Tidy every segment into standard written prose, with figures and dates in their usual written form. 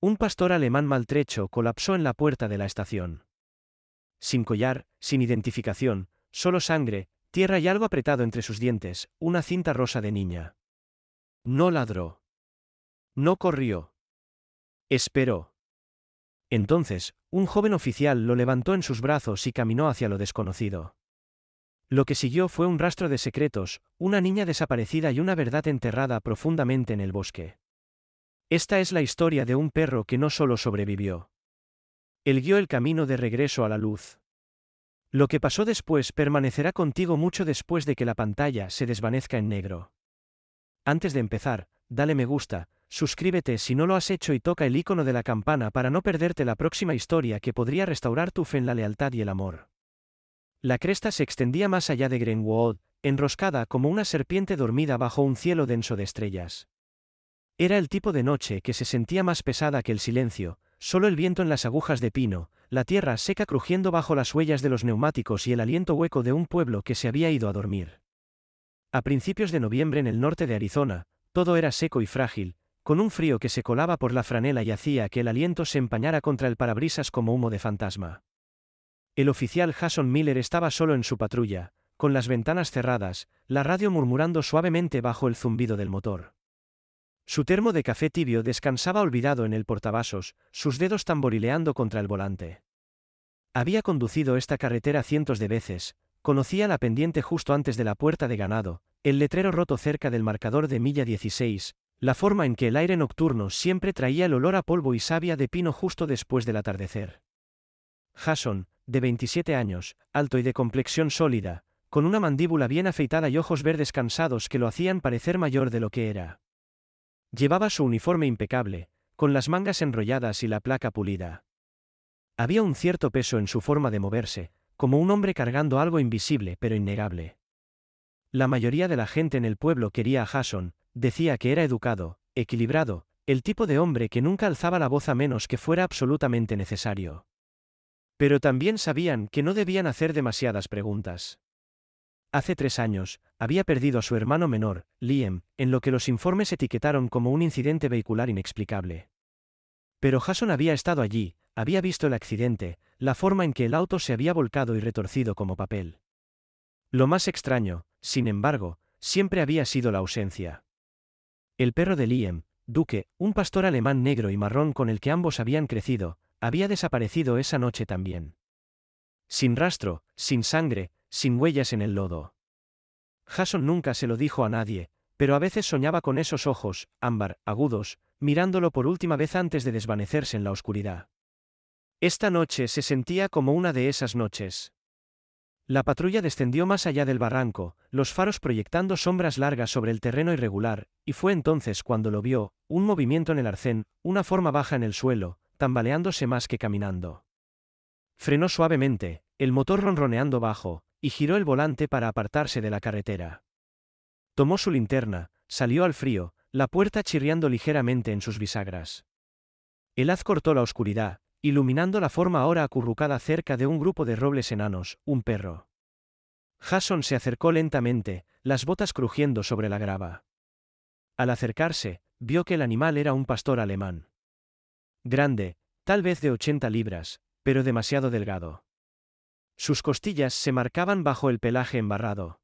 Un pastor alemán maltrecho colapsó en la puerta de la estación. Sin collar, sin identificación, solo sangre, tierra y algo apretado entre sus dientes, una cinta rosa de niña. No ladró. No corrió. Esperó. Entonces, un joven oficial lo levantó en sus brazos y caminó hacia lo desconocido. Lo que siguió fue un rastro de secretos, una niña desaparecida y una verdad enterrada profundamente en el bosque. Esta es la historia de un perro que no solo sobrevivió. Él guió el camino de regreso a la luz. Lo que pasó después permanecerá contigo mucho después de que la pantalla se desvanezca en negro. Antes de empezar, dale me gusta, suscríbete si no lo has hecho y toca el icono de la campana para no perderte la próxima historia que podría restaurar tu fe en la lealtad y el amor. La cresta se extendía más allá de Greenwood, enroscada como una serpiente dormida bajo un cielo denso de estrellas. Era el tipo de noche que se sentía más pesada que el silencio, solo el viento en las agujas de pino, la tierra seca crujiendo bajo las huellas de los neumáticos y el aliento hueco de un pueblo que se había ido a dormir. A principios de noviembre en el norte de Arizona, todo era seco y frágil, con un frío que se colaba por la franela y hacía que el aliento se empañara contra el parabrisas como humo de fantasma. El oficial Jason Miller estaba solo en su patrulla, con las ventanas cerradas, la radio murmurando suavemente bajo el zumbido del motor. Su termo de café tibio descansaba olvidado en el portavasos, sus dedos tamborileando contra el volante. Había conducido esta carretera cientos de veces, conocía la pendiente justo antes de la puerta de ganado, el letrero roto cerca del marcador de milla 16, la forma en que el aire nocturno siempre traía el olor a polvo y savia de pino justo después del atardecer. Jason, de 27 años, alto y de complexión sólida, con una mandíbula bien afeitada y ojos verdes cansados que lo hacían parecer mayor de lo que era. Llevaba su uniforme impecable, con las mangas enrolladas y la placa pulida. Había un cierto peso en su forma de moverse, como un hombre cargando algo invisible pero innegable. La mayoría de la gente en el pueblo quería a Jason, decía que era educado, equilibrado, el tipo de hombre que nunca alzaba la voz a menos que fuera absolutamente necesario. Pero también sabían que no debían hacer demasiadas preguntas. Hace 3 años, había perdido a su hermano menor, Liam, en lo que los informes etiquetaron como un incidente vehicular inexplicable. Pero Jason había estado allí, había visto el accidente, la forma en que el auto se había volcado y retorcido como papel. Lo más extraño, sin embargo, siempre había sido la ausencia. El perro de Liam, Duke, un pastor alemán negro y marrón con el que ambos habían crecido, había desaparecido esa noche también. Sin rastro, sin sangre, sin huellas en el lodo. Jason nunca se lo dijo a nadie, pero a veces soñaba con esos ojos, ámbar, agudos, mirándolo por última vez antes de desvanecerse en la oscuridad. Esta noche se sentía como una de esas noches. La patrulla descendió más allá del barranco, los faros proyectando sombras largas sobre el terreno irregular, y fue entonces cuando lo vio, un movimiento en el arcén, una forma baja en el suelo, tambaleándose más que caminando. Frenó suavemente, el motor ronroneando bajo, y giró el volante para apartarse de la carretera. Tomó su linterna, salió al frío, la puerta chirriando ligeramente en sus bisagras. El haz cortó la oscuridad, iluminando la forma ahora acurrucada cerca de un grupo de robles enanos, un perro. Jason se acercó lentamente, las botas crujiendo sobre la grava. Al acercarse, vio que el animal era un pastor alemán. Grande, tal vez de 80 libras, pero demasiado delgado. Sus costillas se marcaban bajo el pelaje embarrado.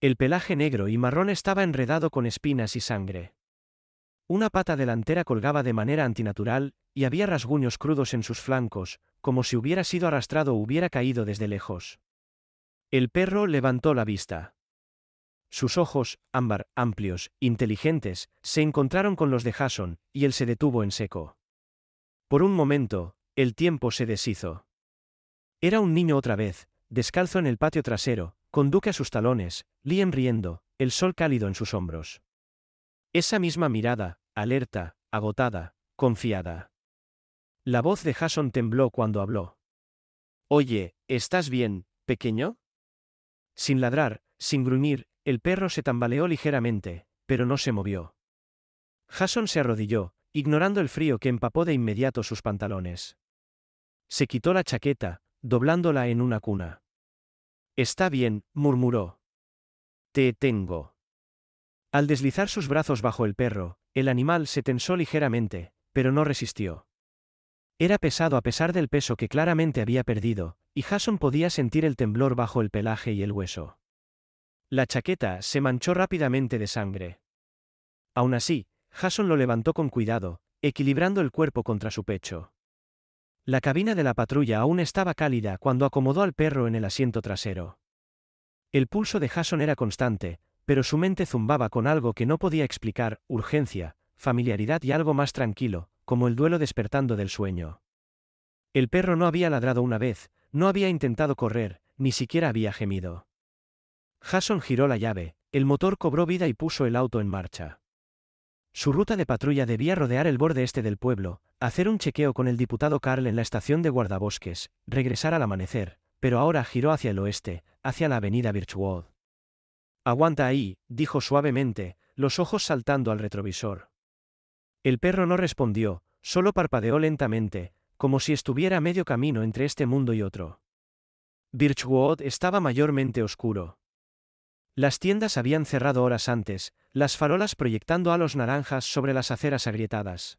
El pelaje negro y marrón estaba enredado con espinas y sangre. Una pata delantera colgaba de manera antinatural, y había rasguños crudos en sus flancos, como si hubiera sido arrastrado o hubiera caído desde lejos. El perro levantó la vista. Sus ojos, ámbar, amplios, inteligentes, se encontraron con los de Jason, y él se detuvo en seco. Por un momento, el tiempo se deshizo. Era un niño otra vez, descalzo en el patio trasero, con Duke a sus talones, Liam riendo, el sol cálido en sus hombros. Esa misma mirada, alerta, agotada, confiada. La voz de Jason tembló cuando habló. «Oye, ¿estás bien, pequeño?» Sin ladrar, sin gruñir, el perro se tambaleó ligeramente, pero no se movió. Jason se arrodilló, ignorando el frío que empapó de inmediato sus pantalones. Se quitó la chaqueta, doblándola en una cuna. «Está bien», murmuró. «Te tengo». Al deslizar sus brazos bajo el perro, el animal se tensó ligeramente, pero no resistió. Era pesado a pesar del peso que claramente había perdido, y Jason podía sentir el temblor bajo el pelaje y el hueso. La chaqueta se manchó rápidamente de sangre. Aún así, Jason lo levantó con cuidado, equilibrando el cuerpo contra su pecho. La cabina de la patrulla aún estaba cálida cuando acomodó al perro en el asiento trasero. El pulso de Jason era constante, pero su mente zumbaba con algo que no podía explicar: urgencia, familiaridad y algo más tranquilo, como el duelo despertando del sueño. El perro no había ladrado una vez, no había intentado correr, ni siquiera había gemido. Jason giró la llave, el motor cobró vida y puso el auto en marcha. Su ruta de patrulla debía rodear el borde este del pueblo, hacer un chequeo con el diputado Carl en la estación de guardabosques, regresar al amanecer, pero ahora giró hacia el oeste, hacia la avenida Birchwood. «Aguanta ahí», dijo suavemente, los ojos saltando al retrovisor. El perro no respondió, solo parpadeó lentamente, como si estuviera a medio camino entre este mundo y otro. Birchwood estaba mayormente oscuro. Las tiendas habían cerrado horas antes, las farolas proyectando halos naranjas sobre las aceras agrietadas.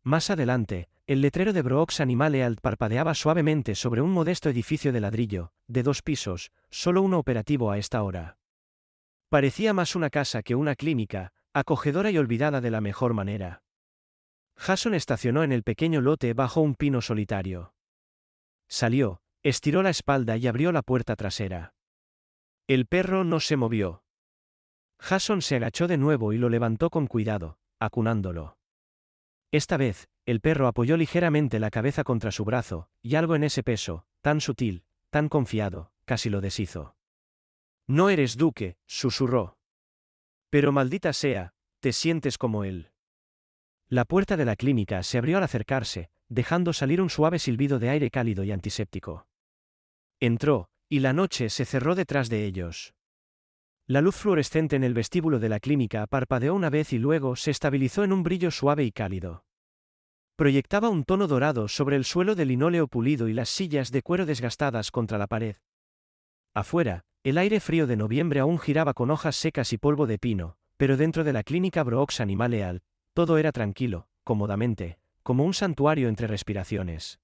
Más adelante, el letrero de Brooks Animal Health parpadeaba suavemente sobre un modesto edificio de ladrillo, de 2 pisos, solo uno operativo a esta hora. Parecía más una casa que una clínica, acogedora y olvidada de la mejor manera. Jason estacionó en el pequeño lote bajo un pino solitario. Salió, estiró la espalda y abrió la puerta trasera. El perro no se movió. Jason se agachó de nuevo y lo levantó con cuidado, acunándolo. Esta vez, el perro apoyó ligeramente la cabeza contra su brazo, y algo en ese peso, tan sutil, tan confiado, casi lo deshizo. «No eres Duque», susurró. «Pero maldita sea, te sientes como él». La puerta de la clínica se abrió al acercarse, dejando salir un suave silbido de aire cálido y antiséptico. Entró, y la noche se cerró detrás de ellos. La luz fluorescente en el vestíbulo de la clínica parpadeó una vez y luego se estabilizó en un brillo suave y cálido. Proyectaba un tono dorado sobre el suelo de linóleo pulido y las sillas de cuero desgastadas contra la pared. Afuera, el aire frío de noviembre aún giraba con hojas secas y polvo de pino, pero dentro de la clínica Brooks Animal Health, todo era tranquilo, cómodamente, como un santuario entre respiraciones.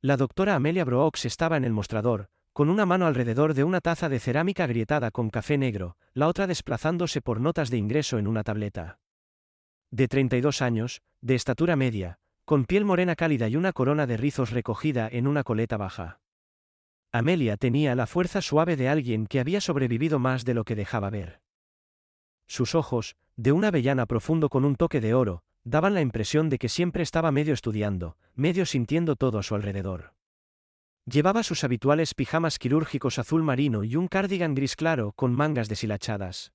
La doctora Amelia Brooks estaba en el mostrador, con una mano alrededor de una taza de cerámica agrietada con café negro, la otra desplazándose por notas de ingreso en una tableta. De 32 años, de estatura media, con piel morena cálida y una corona de rizos recogida en una coleta baja. Amelia tenía la fuerza suave de alguien que había sobrevivido más de lo que dejaba ver. Sus ojos, de un avellana profundo con un toque de oro, daban la impresión de que siempre estaba medio estudiando, medio sintiendo todo a su alrededor. Llevaba sus habituales pijamas quirúrgicos azul marino y un cardigan gris claro con mangas deshilachadas.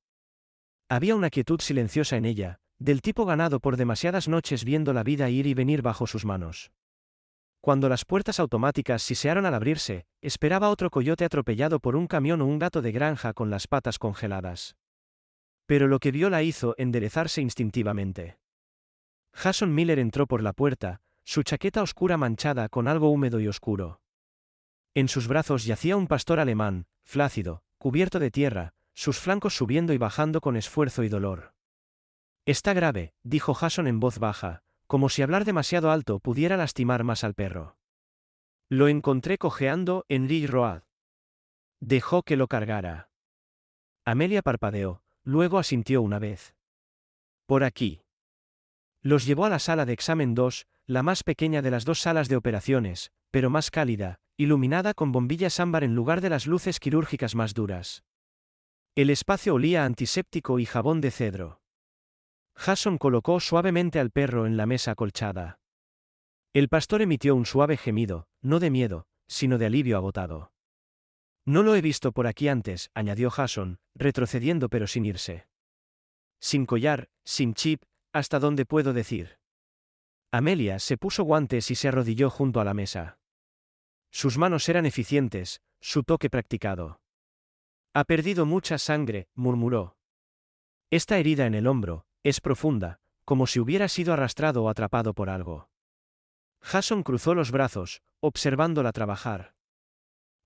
Había una quietud silenciosa en ella, del tipo ganado por demasiadas noches viendo la vida ir y venir bajo sus manos. Cuando las puertas automáticas sisearon al abrirse, esperaba otro coyote atropellado por un camión o un gato de granja con las patas congeladas. Pero lo que vio la hizo enderezarse instintivamente. Jason Miller entró por la puerta, su chaqueta oscura manchada con algo húmedo y oscuro. En sus brazos yacía un pastor alemán, flácido, cubierto de tierra, sus flancos subiendo y bajando con esfuerzo y dolor. «Está grave», dijo Jason en voz baja, como si hablar demasiado alto pudiera lastimar más al perro. «Lo encontré cojeando en Lee Road. Dejó que lo cargara». Amelia parpadeó, luego asintió una vez. «Por aquí». Los llevó a la sala de examen 2, la más pequeña de las 2 salas de operaciones, pero más cálida, iluminada con bombillas ámbar en lugar de las luces quirúrgicas más duras. El espacio olía a antiséptico y jabón de cedro. Jason colocó suavemente al perro en la mesa acolchada. El pastor emitió un suave gemido, no de miedo, sino de alivio agotado. «No lo he visto por aquí antes», añadió Jason, retrocediendo pero sin irse. «Sin collar, sin chip, ¿hasta dónde puedo decir?» Amelia se puso guantes y se arrodilló junto a la mesa. Sus manos eran eficientes, su toque practicado. «Ha perdido mucha sangre», murmuró. «Esta herida en el hombro es profunda, como si hubiera sido arrastrado o atrapado por algo». Jason cruzó los brazos, observándola trabajar.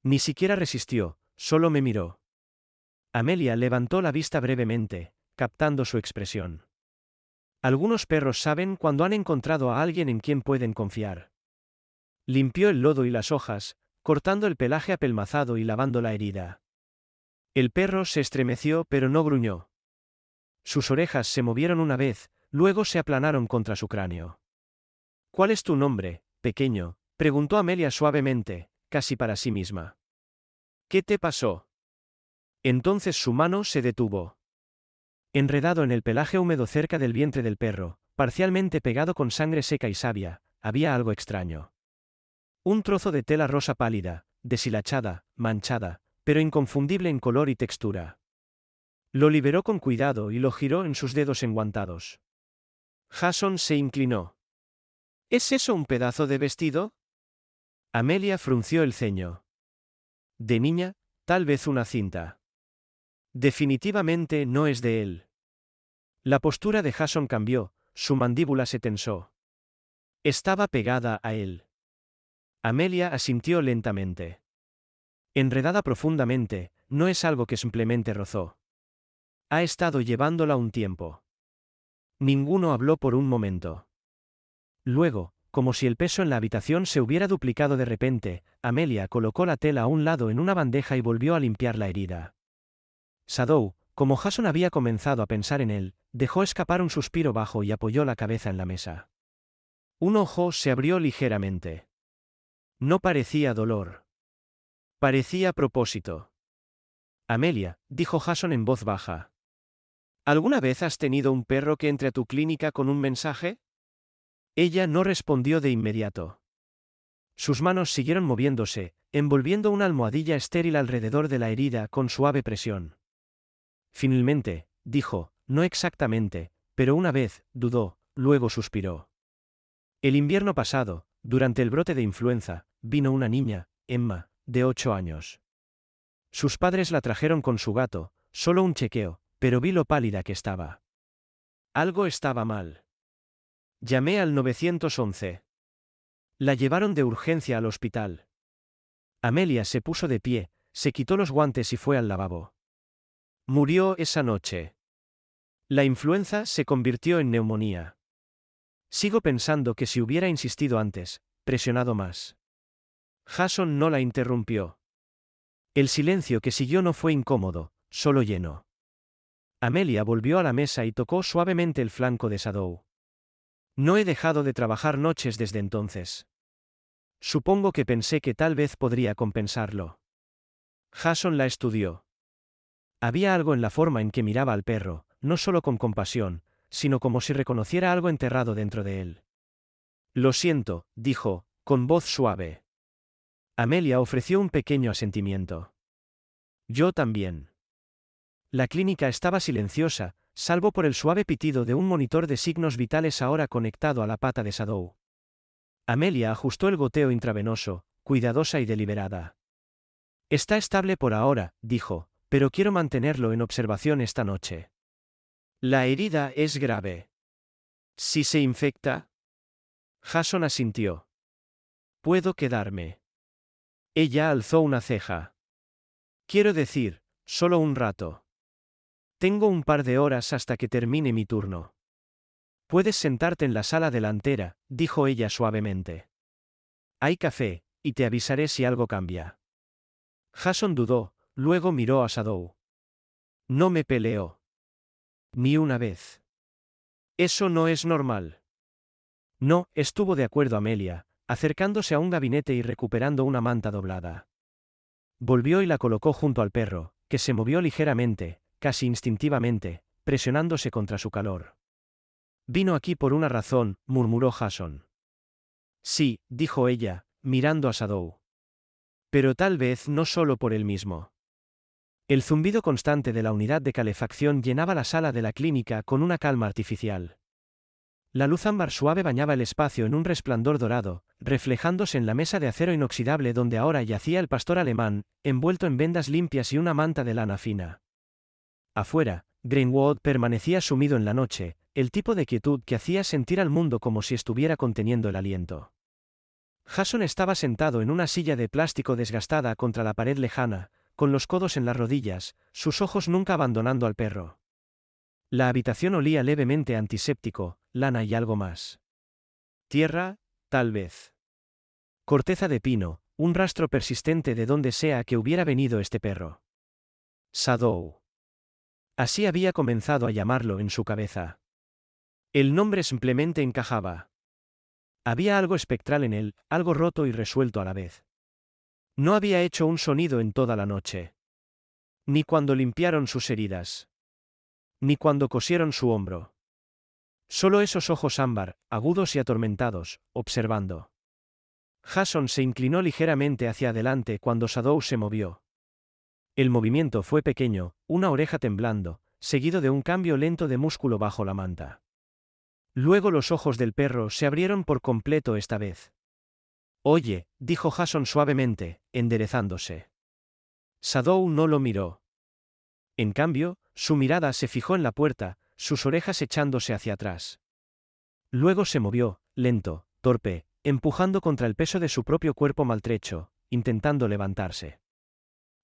Ni siquiera resistió, solo me miró. Amelia levantó la vista brevemente, captando su expresión. Algunos perros saben cuando han encontrado a alguien en quien pueden confiar. Limpió el lodo y las hojas, cortando el pelaje apelmazado y lavando la herida. El perro se estremeció pero no gruñó. Sus orejas se movieron una vez, luego se aplanaron contra su cráneo. ¿Cuál es tu nombre, pequeño?, preguntó Amelia suavemente, casi para sí misma. ¿Qué te pasó? Entonces su mano se detuvo. Enredado en el pelaje húmedo cerca del vientre del perro, parcialmente pegado con sangre seca y savia, había algo extraño. Un trozo de tela rosa pálida, deshilachada, manchada, pero inconfundible en color y textura. Lo liberó con cuidado y lo giró en sus dedos enguantados. Jason se inclinó. ¿Es eso un pedazo de vestido? Amelia frunció el ceño. De niña, tal vez una cinta. Definitivamente no es de él. La postura de Jason cambió, su mandíbula se tensó. Estaba pegada a él. Amelia asintió lentamente. Enredada profundamente, no es algo que simplemente rozó. Ha estado llevándola un tiempo. Ninguno habló por un momento. Luego, como si el peso en la habitación se hubiera duplicado de repente, Amelia colocó la tela a un lado en una bandeja y volvió a limpiar la herida. Shadow, como Jason había comenzado a pensar en él, dejó escapar un suspiro bajo y apoyó la cabeza en la mesa. Un ojo se abrió ligeramente. No parecía dolor. Parecía propósito. Amelia, dijo Jason en voz baja. ¿Alguna vez has tenido un perro que entre a tu clínica con un mensaje? Ella no respondió de inmediato. Sus manos siguieron moviéndose, envolviendo una almohadilla estéril alrededor de la herida con suave presión. Finalmente, dijo, no exactamente, pero una vez, dudó, luego suspiró. El invierno pasado, durante el brote de influenza, vino una niña, Emma, de 8 años. Sus padres la trajeron con su gato, solo un chequeo, pero vi lo pálida que estaba. Algo estaba mal. Llamé al 911. La llevaron de urgencia al hospital. Amelia se puso de pie, se quitó los guantes y fue al lavabo. Murió esa noche. La influenza se convirtió en neumonía. Sigo pensando que si hubiera insistido antes, presionado más. Jason no la interrumpió. El silencio que siguió no fue incómodo, solo lleno. Amelia volvió a la mesa y tocó suavemente el flanco de Shadow. No he dejado de trabajar noches desde entonces. Supongo que pensé que tal vez podría compensarlo. Jason la estudió. Había algo en la forma en que miraba al perro, no solo con compasión, sino como si reconociera algo enterrado dentro de él. Lo siento, dijo, con voz suave. Amelia ofreció un pequeño asentimiento. Yo también. La clínica estaba silenciosa, salvo por el suave pitido de un monitor de signos vitales ahora conectado a la pata de Shadow. Amelia ajustó el goteo intravenoso, cuidadosa y deliberada. Está estable por ahora, dijo, pero quiero mantenerlo en observación esta noche. La herida es grave. ¿Si se infecta? Jason asintió. Puedo quedarme. Ella alzó una ceja. Quiero decir, solo un rato. Tengo un par de horas hasta que termine mi turno. Puedes sentarte en la sala delantera, dijo ella suavemente. Hay café, y te avisaré si algo cambia. Jason dudó, luego miró a Shadow. No me peleó. Ni una vez. Eso no es normal. No, estuvo de acuerdo Amelia, acercándose a un gabinete y recuperando una manta doblada. Volvió y la colocó junto al perro, que se movió ligeramente, casi instintivamente, presionándose contra su calor. Vino aquí por una razón, murmuró Jason. Sí, dijo ella, mirando a Shadow. Pero tal vez no solo por él mismo. El zumbido constante de la unidad de calefacción llenaba la sala de la clínica con una calma artificial. La luz ámbar suave bañaba el espacio en un resplandor dorado, reflejándose en la mesa de acero inoxidable donde ahora yacía el pastor alemán, envuelto en vendas limpias y una manta de lana fina. Afuera, Greenwood permanecía sumido en la noche, el tipo de quietud que hacía sentir al mundo como si estuviera conteniendo el aliento. Jason estaba sentado en una silla de plástico desgastada contra la pared lejana, con los codos en las rodillas, sus ojos nunca abandonando al perro. La habitación olía levemente a antiséptico, lana y algo más. Tierra, tal vez. Corteza de pino, un rastro persistente de donde sea que hubiera venido este perro. Shadow. Así había comenzado a llamarlo en su cabeza. El nombre simplemente encajaba. Había algo espectral en él, algo roto y resuelto a la vez. No había hecho un sonido en toda la noche. Ni cuando limpiaron sus heridas. Ni cuando cosieron su hombro. Solo esos ojos ámbar, agudos y atormentados, observando. Jason se inclinó ligeramente hacia adelante cuando Shadow se movió. El movimiento fue pequeño, una oreja temblando, seguido de un cambio lento de músculo bajo la manta. Luego los ojos del perro se abrieron por completo esta vez. Oye, dijo Jason suavemente, enderezándose. Shadow no lo miró. En cambio, su mirada se fijó en la puerta, sus orejas echándose hacia atrás. Luego se movió, lento, torpe, empujando contra el peso de su propio cuerpo maltrecho, intentando levantarse.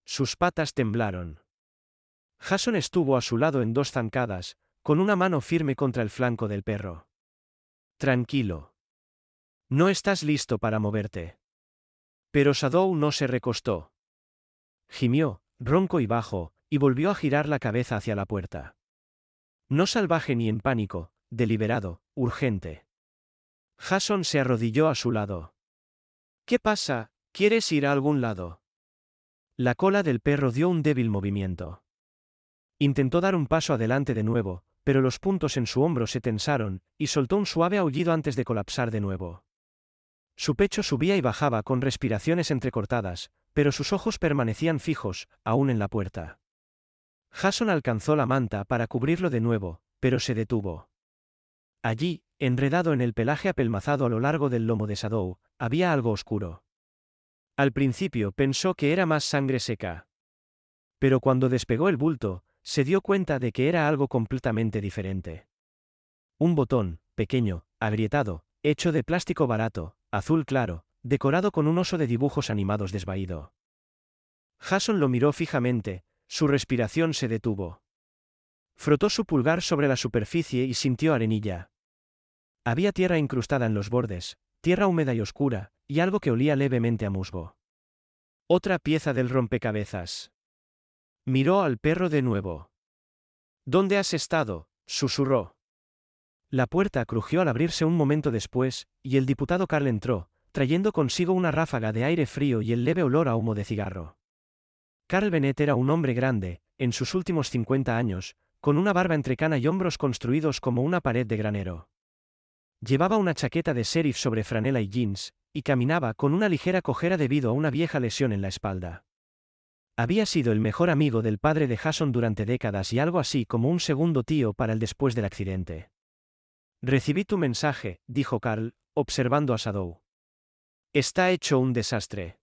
Sus patas temblaron. Jason estuvo a su lado en 2 zancadas, con una mano firme contra el flanco del perro. Tranquilo. No estás listo para moverte. Pero Shadow no se recostó. Gimió, ronco y bajo, y volvió a girar la cabeza hacia la puerta. No salvaje ni en pánico, deliberado, urgente. Jason se arrodilló a su lado. ¿Qué pasa? ¿Quieres ir a algún lado? La cola del perro dio un débil movimiento. Intentó dar un paso adelante de nuevo, pero los puntos en su hombro se tensaron, y soltó un suave aullido antes de colapsar de nuevo. Su pecho subía y bajaba con respiraciones entrecortadas, pero sus ojos permanecían fijos, aún en la puerta. Jason alcanzó la manta para cubrirlo de nuevo, pero se detuvo. Allí, enredado en el pelaje apelmazado a lo largo del lomo de Shadow, había algo oscuro. Al principio pensó que era más sangre seca. Pero cuando despegó el bulto, se dio cuenta de que era algo completamente diferente. Un botón, pequeño, agrietado, hecho de plástico barato, azul claro, decorado con un oso de dibujos animados desvaído. Jason lo miró fijamente, su respiración se detuvo. Frotó su pulgar sobre la superficie y sintió arenilla. Había tierra incrustada en los bordes, tierra húmeda y oscura, y algo que olía levemente a musgo. Otra pieza del rompecabezas. Miró al perro de nuevo. ¿Dónde has estado?, susurró. La puerta crujió al abrirse un momento después, y el diputado Carl entró, trayendo consigo una ráfaga de aire frío y el leve olor a humo de cigarro. Carl Bennett era un hombre grande, en sus últimos 50 años, con una barba entrecana y hombros construidos como una pared de granero. Llevaba una chaqueta de sheriff sobre franela y jeans, y caminaba con una ligera cojera debido a una vieja lesión en la espalda. Había sido el mejor amigo del padre de Jason durante décadas y algo así como un segundo tío para él después del accidente. Recibí tu mensaje, dijo Carl, observando a Shadow. Está hecho un desastre.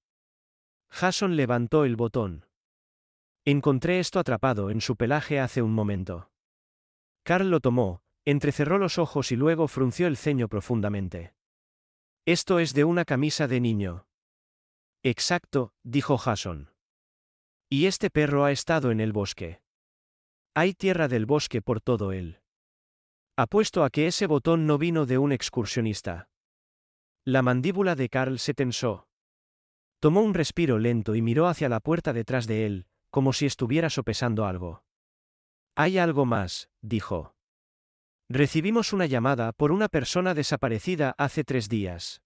Jason levantó el botón. Encontré esto atrapado en su pelaje hace un momento. Carl lo tomó, entrecerró los ojos y luego frunció el ceño profundamente. Esto es de una camisa de niño. Exacto, dijo Jason. Y este perro ha estado en el bosque. Hay tierra del bosque por todo él. Apuesto a que ese botón no vino de un excursionista. La mandíbula de Carl se tensó. Tomó un respiro lento y miró hacia la puerta detrás de él, como si estuviera sopesando algo. Hay algo más, dijo. Recibimos una llamada por una persona desaparecida hace 3 días.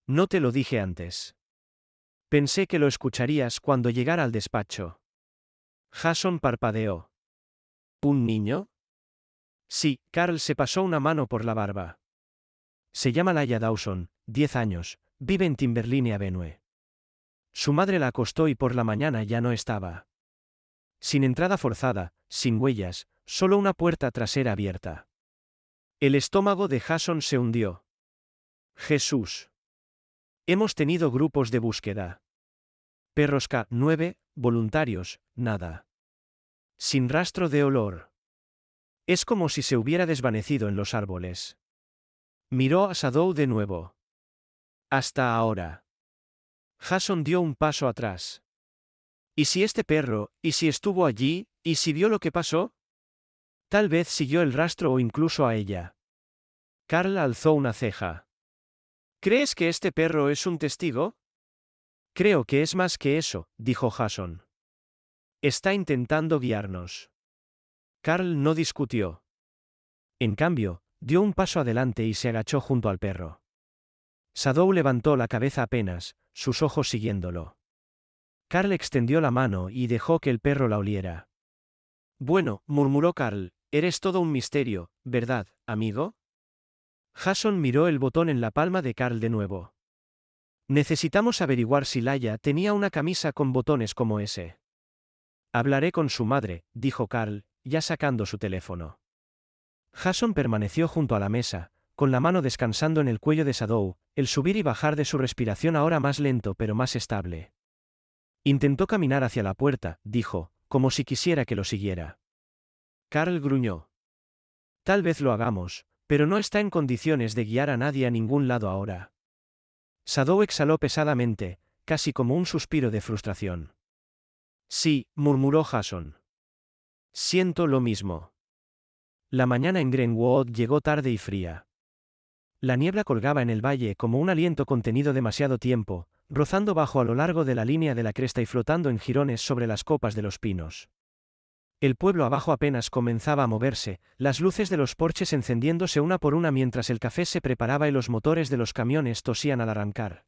No te lo dije antes. Pensé que lo escucharías cuando llegara al despacho. Jason parpadeó. ¿Un niño? Sí, Carl se pasó una mano por la barba. Se llama Laia Dawson, 10 años, vive en Timberline Avenue. Su madre la acostó y por la mañana ya no estaba. Sin entrada forzada, sin huellas, solo una puerta trasera abierta. El estómago de Jason se hundió. Jesús. Hemos tenido grupos de búsqueda. Perros K9, voluntarios, nada. Sin rastro de olor. Es como si se hubiera desvanecido en los árboles. Miró a Shadow de nuevo. Hasta ahora. Jason dio un paso atrás. ¿Y si este perro, y si estuvo allí, y si vio lo que pasó? Tal vez siguió el rastro o incluso a ella. Carl alzó una ceja. ¿Crees que este perro es un testigo? Creo que es más que eso, dijo Jason. Está intentando guiarnos. Carl no discutió. En cambio, dio un paso adelante y se agachó junto al perro. Shadow levantó la cabeza apenas, sus ojos siguiéndolo. Carl extendió la mano y dejó que el perro la oliera. Bueno, murmuró Carl, eres todo un misterio, ¿verdad, amigo? Jason miró el botón en la palma de Carl de nuevo. Necesitamos averiguar si Laia tenía una camisa con botones como ese. Hablaré con su madre, dijo Carl, ya sacando su teléfono. Jason permaneció junto a la mesa, con la mano descansando en el cuello de Shadow, el subir y bajar de su respiración ahora más lento pero más estable. Intentó caminar hacia la puerta, dijo, como si quisiera que lo siguiera. Carl gruñó. Tal vez lo hagamos, pero no está en condiciones de guiar a nadie a ningún lado ahora. Shadow exhaló pesadamente, casi como un suspiro de frustración. Sí, murmuró Jason. Siento lo mismo. La mañana en Greenwood llegó tarde y fría. La niebla colgaba en el valle como un aliento contenido demasiado tiempo, rozando bajo a lo largo de la línea de la cresta y flotando en jirones sobre las copas de los pinos. El pueblo abajo apenas comenzaba a moverse, las luces de los porches encendiéndose una por una mientras el café se preparaba y los motores de los camiones tosían al arrancar.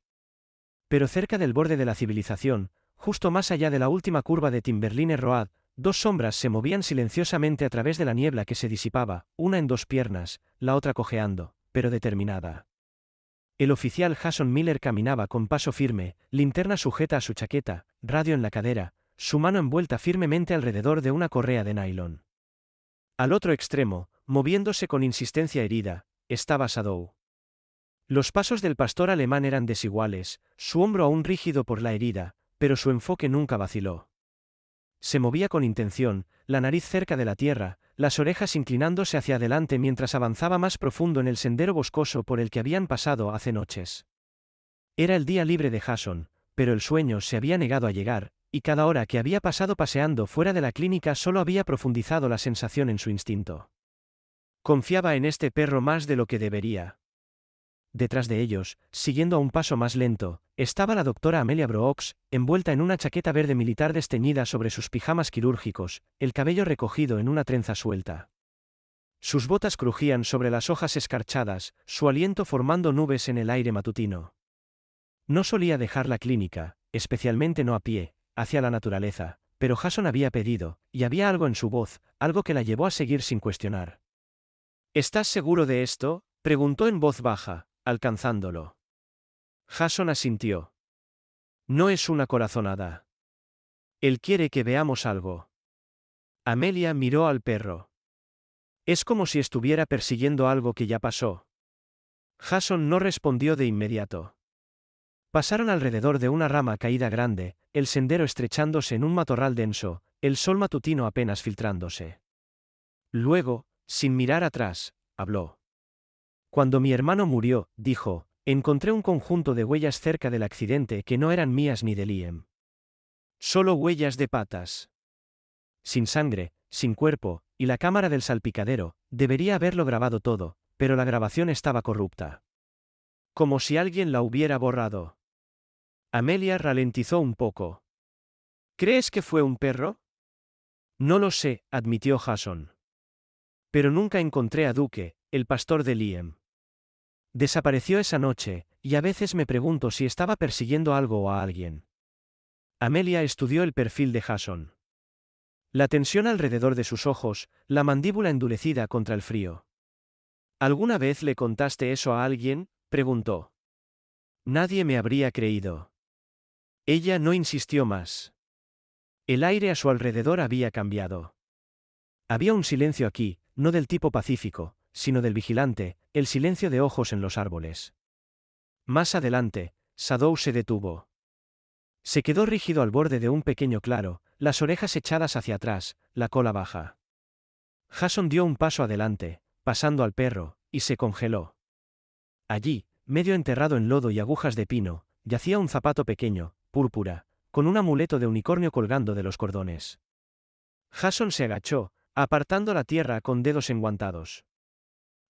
Pero cerca del borde de la civilización, justo más allá de la última curva de Timberline Road, dos sombras se movían silenciosamente a través de la niebla que se disipaba, una en dos piernas, la otra cojeando, pero determinada. El oficial Jason Miller caminaba con paso firme, linterna sujeta a su chaqueta, radio en la cadera, su mano envuelta firmemente alrededor de una correa de nylon. Al otro extremo, moviéndose con insistencia herida, estaba Shadow. Los pasos del pastor alemán eran desiguales, su hombro aún rígido por la herida, pero su enfoque nunca vaciló. Se movía con intención, la nariz cerca de la tierra, las orejas inclinándose hacia adelante mientras avanzaba más profundo en el sendero boscoso por el que habían pasado hace noches. Era el día libre de Jason, pero el sueño se había negado a llegar, y cada hora que había pasado paseando fuera de la clínica solo había profundizado la sensación en su instinto. Confiaba en este perro más de lo que debería. Detrás de ellos, siguiendo a un paso más lento, estaba la doctora Amelia Brooks, envuelta en una chaqueta verde militar desteñida sobre sus pijamas quirúrgicos, el cabello recogido en una trenza suelta. Sus botas crujían sobre las hojas escarchadas, su aliento formando nubes en el aire matutino. No solía dejar la clínica, especialmente no a pie, hacia la naturaleza, pero Jason había pedido, y había algo en su voz, algo que la llevó a seguir sin cuestionar. ¿Estás seguro de esto?, preguntó en voz baja, alcanzándolo. Jason asintió. No es una corazonada. Él quiere que veamos algo. Amelia miró al perro. Es como si estuviera persiguiendo algo que ya pasó. Jason no respondió de inmediato. Pasaron alrededor de una rama caída grande, el sendero estrechándose en un matorral denso, el sol matutino apenas filtrándose. Luego, sin mirar atrás, habló. Cuando mi hermano murió, dijo, encontré un conjunto de huellas cerca del accidente que no eran mías ni de Liam. Solo huellas de patas. Sin sangre, sin cuerpo, y la cámara del salpicadero, debería haberlo grabado todo, pero la grabación estaba corrupta. Como si alguien la hubiera borrado. Amelia ralentizó un poco. ¿Crees que fue un perro? No lo sé, admitió Jason. Pero nunca encontré a Duke, el pastor de Liam. Desapareció esa noche, y a veces me pregunto si estaba persiguiendo algo o a alguien. Amelia estudió el perfil de Jason. La tensión alrededor de sus ojos, la mandíbula endurecida contra el frío. ¿Alguna vez le contaste eso a alguien?, preguntó. Nadie me habría creído. Ella no insistió más. El aire a su alrededor había cambiado. Había un silencio aquí, no del tipo pacífico, sino del vigilante, el silencio de ojos en los árboles. Más adelante, Shadow se detuvo. Se quedó rígido al borde de un pequeño claro, las orejas echadas hacia atrás, la cola baja. Jason dio un paso adelante, pasando al perro, y se congeló. Allí, medio enterrado en lodo y agujas de pino, yacía un zapato pequeño, púrpura, con un amuleto de unicornio colgando de los cordones. Jason se agachó, apartando la tierra con dedos enguantados.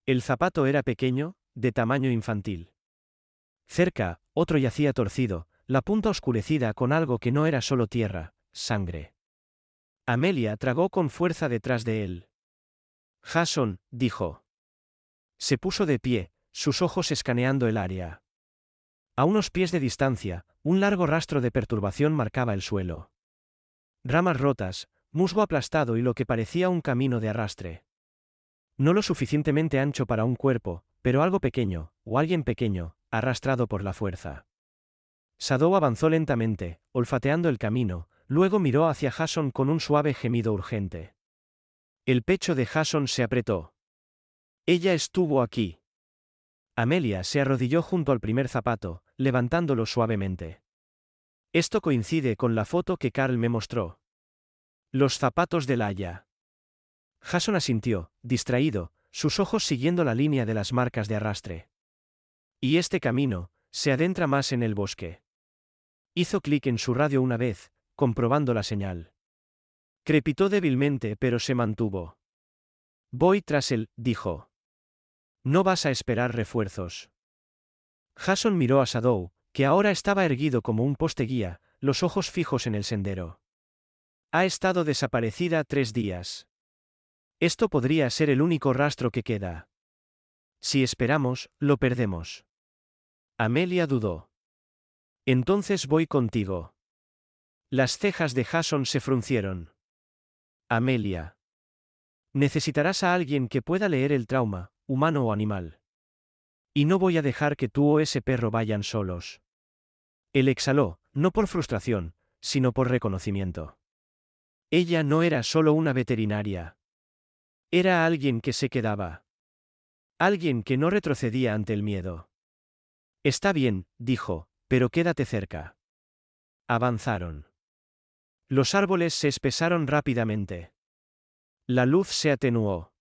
El zapato era pequeño, de tamaño infantil. Cerca, otro yacía torcido, la punta oscurecida con algo que no era solo tierra, sangre. Amelia tragó con fuerza detrás de él. Jason, dijo. Se puso de pie, sus ojos escaneando el área. A unos pies de distancia, un largo rastro de perturbación marcaba el suelo. Ramas rotas, musgo aplastado y lo que parecía un camino de arrastre. No lo suficientemente ancho para un cuerpo, pero algo pequeño, o alguien pequeño, arrastrado por la fuerza. Shadow avanzó lentamente, olfateando el camino, luego miró hacia Jason con un suave gemido urgente. El pecho de Jason se apretó. Ella estuvo aquí. Amelia se arrodilló junto al primer zapato, levantándolo suavemente. Esto coincide con la foto que Carl me mostró. Los zapatos de Laia. Jason asintió, distraído, sus ojos siguiendo la línea de las marcas de arrastre. Y este camino, se adentra más en el bosque. Hizo clic en su radio una vez, comprobando la señal. Crepitó débilmente pero se mantuvo. Voy tras él, dijo. No vas a esperar refuerzos. Jason miró a Shadow, que ahora estaba erguido como un poste guía, los ojos fijos en el sendero. Ha estado desaparecida 3 días. Esto podría ser el único rastro que queda. Si esperamos, lo perdemos. Amelia dudó. Entonces voy contigo. Las cejas de Jason se fruncieron. Amelia. Necesitarás a alguien que pueda leer el trauma, humano o animal. Y no voy a dejar que tú o ese perro vayan solos. Él exhaló, no por frustración, sino por reconocimiento. Ella no era solo una veterinaria. Era alguien que se quedaba. Alguien que no retrocedía ante el miedo. Está bien, dijo, pero quédate cerca. Avanzaron. Los árboles se espesaron rápidamente. La luz se atenuó.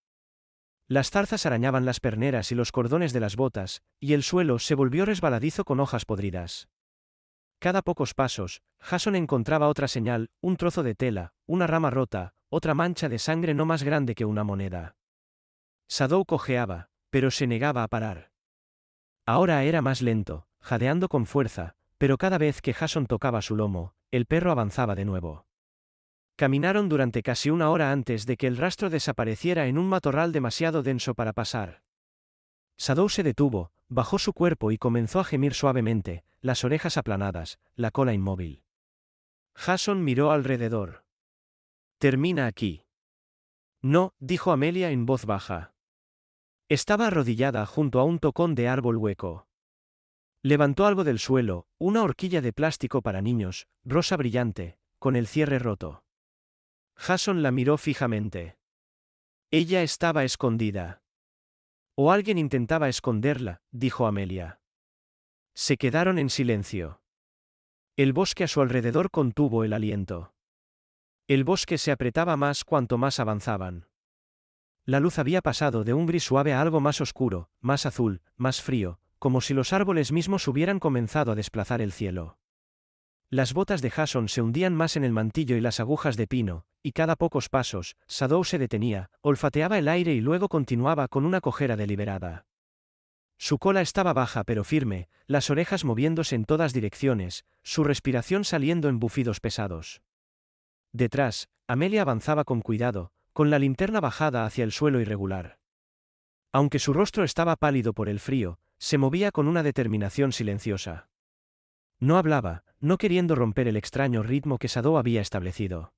Las zarzas arañaban las perneras y los cordones de las botas, y el suelo se volvió resbaladizo con hojas podridas. Cada pocos pasos, Jason encontraba otra señal, un trozo de tela, una rama rota, otra mancha de sangre no más grande que una moneda. Shadow cojeaba, pero se negaba a parar. Ahora era más lento, jadeando con fuerza, pero cada vez que Jason tocaba su lomo, el perro avanzaba de nuevo. Caminaron durante casi 1 hora antes de que el rastro desapareciera en un matorral demasiado denso para pasar. Shadow se detuvo, bajó su cuerpo y comenzó a gemir suavemente, las orejas aplanadas, la cola inmóvil. Jason miró alrededor. Termina aquí. No, dijo Amelia en voz baja. Estaba arrodillada junto a un tocón de árbol hueco. Levantó algo del suelo, una horquilla de plástico para niños, rosa brillante, con el cierre roto. Jason la miró fijamente. Ella estaba escondida. O alguien intentaba esconderla, dijo Amelia. Se quedaron en silencio. El bosque a su alrededor contuvo el aliento. El bosque se apretaba más cuanto más avanzaban. La luz había pasado de un gris suave a algo más oscuro, más azul, más frío, como si los árboles mismos hubieran comenzado a desplazar el cielo. Las botas de Jason se hundían más en el mantillo y las agujas de pino, y cada pocos pasos, Shadow se detenía, olfateaba el aire y luego continuaba con una cojera deliberada. Su cola estaba baja pero firme, las orejas moviéndose en todas direcciones, su respiración saliendo en bufidos pesados. Detrás, Amelia avanzaba con cuidado, con la linterna bajada hacia el suelo irregular. Aunque su rostro estaba pálido por el frío, se movía con una determinación silenciosa. No hablaba, no queriendo romper el extraño ritmo que Shadow había establecido.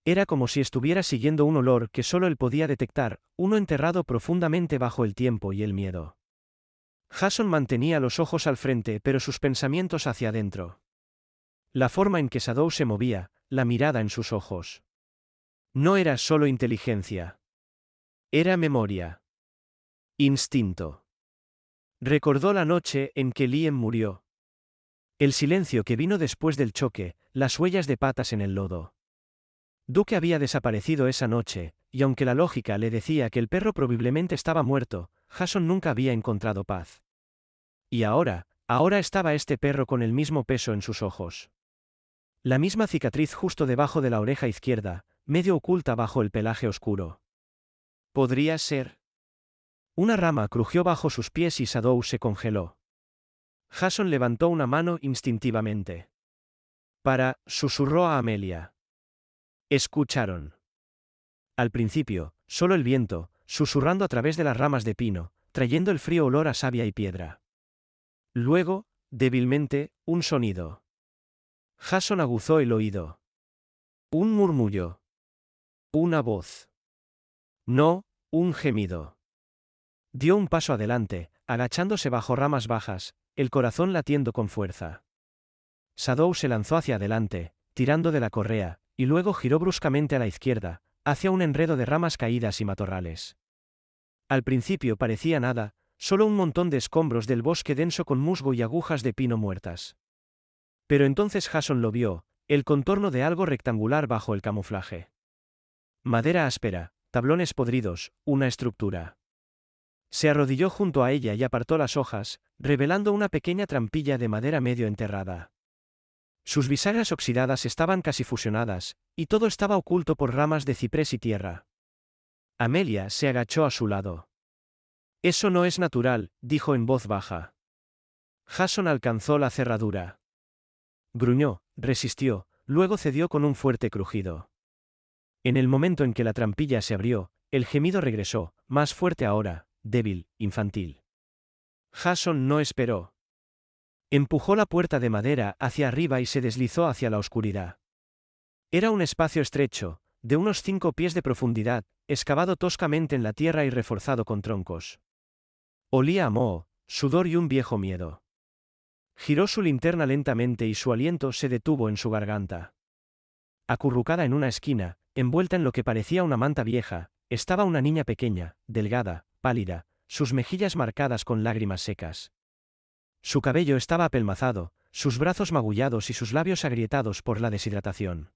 Era como si estuviera siguiendo un olor que solo él podía detectar, uno enterrado profundamente bajo el tiempo y el miedo. Jason mantenía los ojos al frente pero sus pensamientos hacia adentro. La forma en que Shadow se movía, la mirada en sus ojos. No era solo inteligencia. Era memoria. Instinto. Recordó la noche en que Liam murió. El silencio que vino después del choque, las huellas de patas en el lodo. Duke había desaparecido esa noche, y aunque la lógica le decía que el perro probablemente estaba muerto, Jason nunca había encontrado paz. Y ahora estaba este perro con el mismo peso en sus ojos. La misma cicatriz justo debajo de la oreja izquierda, medio oculta bajo el pelaje oscuro. Podría ser. Una rama crujió bajo sus pies y Shadow se congeló. Jason levantó una mano instintivamente. Susurró a Amelia. Escucharon. Al principio, solo el viento, susurrando a través de las ramas de pino, trayendo el frío olor a savia y piedra. Luego, débilmente, un sonido. Jason aguzó el oído. Un murmullo. Una voz. No, un gemido. Dio un paso adelante, agachándose bajo ramas bajas, el corazón latiendo con fuerza. Shadow se lanzó hacia adelante, tirando de la correa, y luego giró bruscamente a la izquierda, hacia un enredo de ramas caídas y matorrales. Al principio parecía nada, solo un montón de escombros del bosque denso con musgo y agujas de pino muertas. Pero entonces Jason lo vio, el contorno de algo rectangular bajo el camuflaje. Madera áspera, tablones podridos, una estructura. Se arrodilló junto a ella y apartó las hojas, revelando una pequeña trampilla de madera medio enterrada. Sus bisagras oxidadas estaban casi fusionadas, y todo estaba oculto por ramas de ciprés y tierra. Amelia se agachó a su lado. Eso no es natural, dijo en voz baja. Jason alcanzó la cerradura. Gruñó, resistió, luego cedió con un fuerte crujido. En el momento en que la trampilla se abrió, el gemido regresó, más fuerte ahora, débil, infantil. Jason no esperó. Empujó la puerta de madera hacia arriba y se deslizó hacia la oscuridad. Era un espacio estrecho, de unos 5 pies de profundidad, excavado toscamente en la tierra y reforzado con troncos. Olía a moho, sudor y un viejo miedo. Giró su linterna lentamente y su aliento se detuvo en su garganta. Acurrucada en una esquina, envuelta en lo que parecía una manta vieja, estaba una niña pequeña, delgada, pálida, sus mejillas marcadas con lágrimas secas. Su cabello estaba apelmazado, sus brazos magullados y sus labios agrietados por la deshidratación.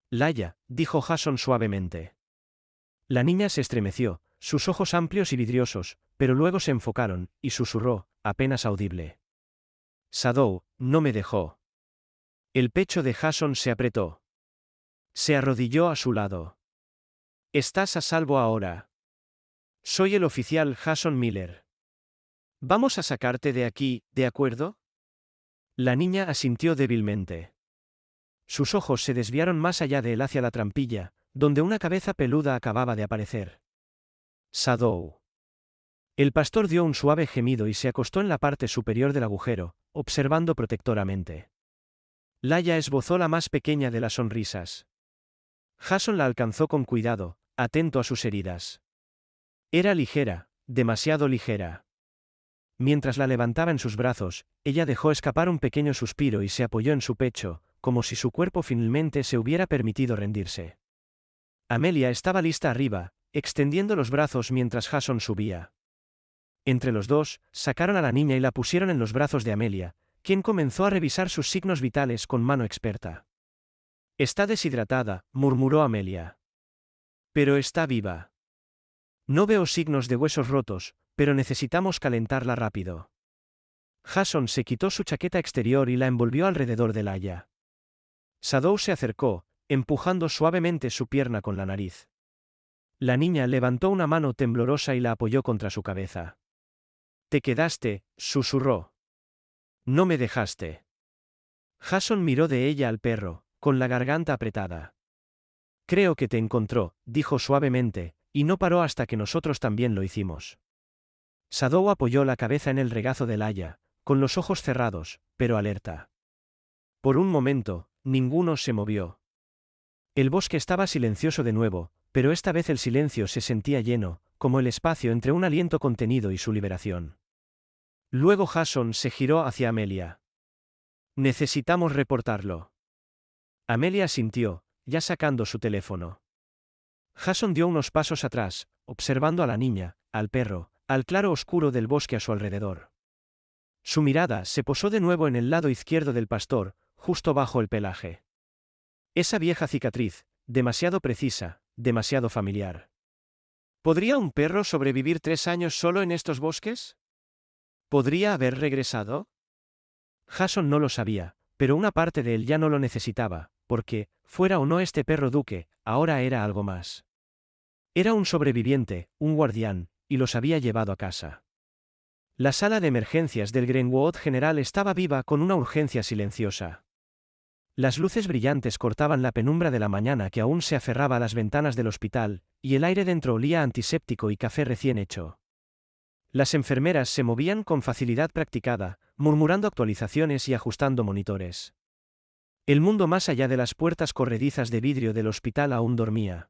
Laia, dijo Jason suavemente. La niña se estremeció, sus ojos amplios y vidriosos, pero luego se enfocaron, y susurró, apenas audible. Shadow, no me dejó. El pecho de Jason se apretó. Se arrodilló a su lado. Estás a salvo ahora. Soy el oficial Jason Miller. Vamos a sacarte de aquí, ¿de acuerdo? La niña asintió débilmente. Sus ojos se desviaron más allá de él hacia la trampilla, donde una cabeza peluda acababa de aparecer. Shadow. El pastor dio un suave gemido y se acostó en la parte superior del agujero, observando protectoramente. Laia esbozó la más pequeña de las sonrisas. Jason la alcanzó con cuidado, atento a sus heridas. Era ligera, demasiado ligera. Mientras la levantaba en sus brazos, ella dejó escapar un pequeño suspiro y se apoyó en su pecho, como si su cuerpo finalmente se hubiera permitido rendirse. Amelia estaba lista arriba, extendiendo los brazos mientras Jason subía. Entre los dos, sacaron a la niña y la pusieron en los brazos de Amelia, quien comenzó a revisar sus signos vitales con mano experta. Está deshidratada, murmuró Amelia. Pero está viva. No veo signos de huesos rotos, pero necesitamos calentarla rápido. Jason se quitó su chaqueta exterior y la envolvió alrededor de Laia. Shadow se acercó, empujando suavemente su pierna con la nariz. La niña levantó una mano temblorosa y la apoyó contra su cabeza. Te quedaste, susurró. No me dejaste. Jason miró de ella al perro, con la garganta apretada. Creo que te encontró, dijo suavemente, y no paró hasta que nosotros también lo hicimos. Shadow apoyó la cabeza en el regazo de Laia, con los ojos cerrados, pero alerta. Por un momento, ninguno se movió. El bosque estaba silencioso de nuevo, pero esta vez el silencio se sentía lleno, como el espacio entre un aliento contenido y su liberación. Luego Jason se giró hacia Amelia. Necesitamos reportarlo. Amelia asintió, ya sacando su teléfono. Jason dio unos pasos atrás, observando a la niña, al perro, al claro oscuro del bosque a su alrededor. Su mirada se posó de nuevo en el lado izquierdo del pastor, justo bajo el pelaje. Esa vieja cicatriz, demasiado precisa, demasiado familiar. ¿Podría un perro sobrevivir 3 años solo en estos bosques? ¿Podría haber regresado? Jason no lo sabía, pero una parte de él ya no lo necesitaba, porque, fuera o no este perro duque, ahora era algo más. Era un sobreviviente, un guardián, y los había llevado a casa. La sala de emergencias del Greenwood General estaba viva con una urgencia silenciosa. Las luces brillantes cortaban la penumbra de la mañana que aún se aferraba a las ventanas del hospital, y el aire dentro olía a antiséptico y café recién hecho. Las enfermeras se movían con facilidad practicada, murmurando actualizaciones y ajustando monitores. El mundo más allá de las puertas corredizas de vidrio del hospital aún dormía.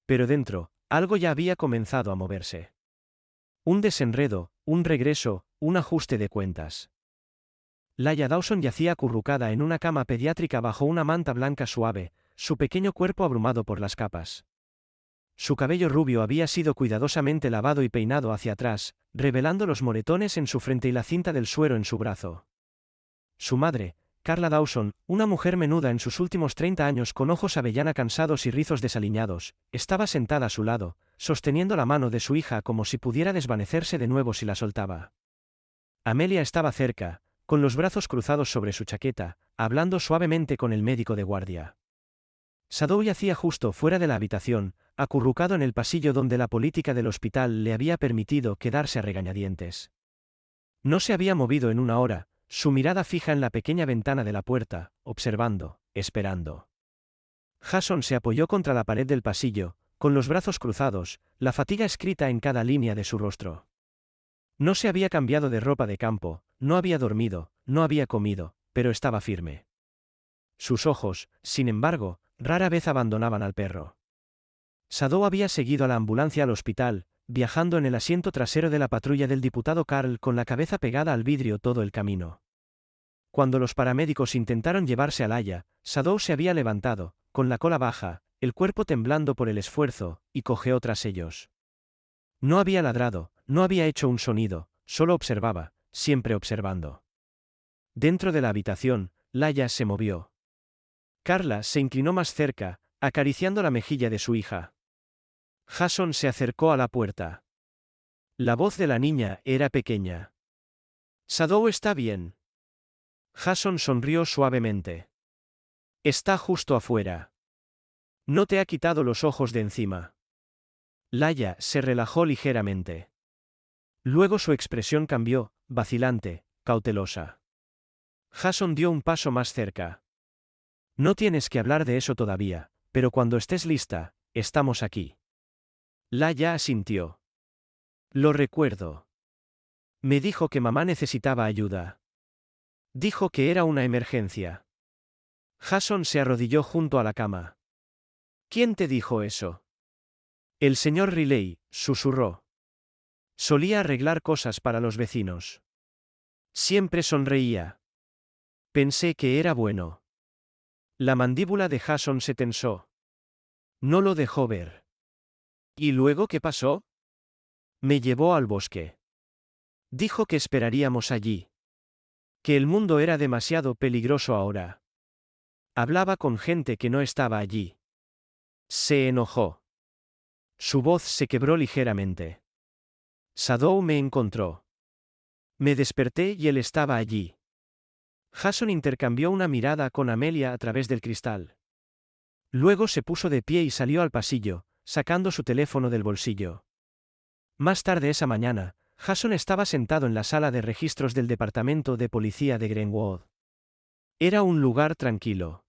Pero dentro, algo ya había comenzado a moverse. Un desenredo, un regreso, un ajuste de cuentas. Laia Dawson yacía acurrucada en una cama pediátrica bajo una manta blanca suave, su pequeño cuerpo abrumado por las capas. Su cabello rubio había sido cuidadosamente lavado y peinado hacia atrás, revelando los moretones en su frente y la cinta del suero en su brazo. Su madre, Carla Dawson, una mujer menuda en sus últimos 30 años con ojos avellana cansados y rizos desaliñados, estaba sentada a su lado, sosteniendo la mano de su hija como si pudiera desvanecerse de nuevo si la soltaba. Amelia estaba cerca, con los brazos cruzados sobre su chaqueta, hablando suavemente con el médico de guardia. Sadou yacía justo fuera de la habitación, acurrucado en el pasillo donde la política del hospital le había permitido quedarse a regañadientes. No se había movido en una hora, su mirada fija en la pequeña ventana de la puerta, observando, esperando. Jason se apoyó contra la pared del pasillo, con los brazos cruzados, la fatiga escrita en cada línea de su rostro. No se había cambiado de ropa de campo, no había dormido, no había comido, pero estaba firme. Sus ojos, sin embargo, rara vez abandonaban al perro. Sadou había seguido a la ambulancia al hospital, viajando en el asiento trasero de la patrulla del diputado Carl con la cabeza pegada al vidrio todo el camino. Cuando los paramédicos intentaron llevarse a Laia, Sadou se había levantado, con la cola baja, el cuerpo temblando por el esfuerzo, y cojeó tras ellos. No había ladrado, no había hecho un sonido, solo observaba, siempre observando. Dentro de la habitación, Laia se movió. Carla se inclinó más cerca, acariciando la mejilla de su hija. Jason se acercó a la puerta. La voz de la niña era pequeña. «Sadou está bien». Jason sonrió suavemente. «Está justo afuera. No te ha quitado los ojos de encima». Laia se relajó ligeramente. Luego su expresión cambió, vacilante, cautelosa. Jason dio un paso más cerca. «No tienes que hablar de eso todavía, pero cuando estés lista, estamos aquí». Laia asintió. «Lo recuerdo. Me dijo que mamá necesitaba ayuda. Dijo que era una emergencia». Jason se arrodilló junto a la cama. «¿Quién te dijo eso?» «El señor Riley», susurró. «Solía arreglar cosas para los vecinos. Siempre sonreía. Pensé que era bueno». La mandíbula de Jason se tensó. No lo dejó ver. «¿Y luego qué pasó?» «Me llevó al bosque. Dijo que esperaríamos allí. Que el mundo era demasiado peligroso ahora. Hablaba con gente que no estaba allí». Se enojó. Su voz se quebró ligeramente. «Sadou me encontró. Me desperté y él estaba allí». Jason intercambió una mirada con Amelia a través del cristal. Luego se puso de pie y salió al pasillo, sacando su teléfono del bolsillo. Más tarde esa mañana, Jason estaba sentado en la sala de registros del departamento de policía de Greenwood. Era un lugar tranquilo.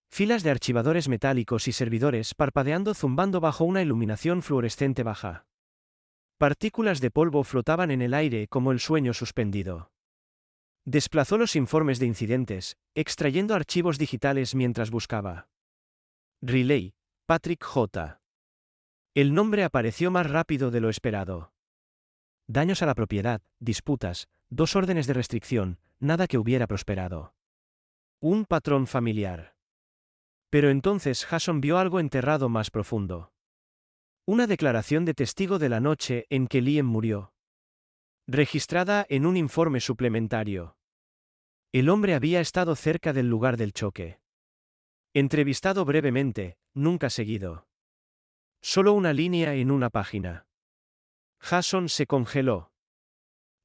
Filas de archivadores metálicos y servidores parpadeando zumbando bajo una iluminación fluorescente baja. Partículas de polvo flotaban en el aire como el sueño suspendido. Desplazó los informes de incidentes, extrayendo archivos digitales mientras buscaba. Riley, Patrick J. El nombre apareció más rápido de lo esperado. Daños a la propiedad, disputas, 2 órdenes de restricción, nada que hubiera prosperado. Un patrón familiar. Pero entonces Jason vio algo enterrado más profundo. Una declaración de testigo de la noche en que Liam murió. Registrada en un informe suplementario. El hombre había estado cerca del lugar del choque. Entrevistado brevemente, nunca seguido. Solo una línea en una página. Jason se congeló.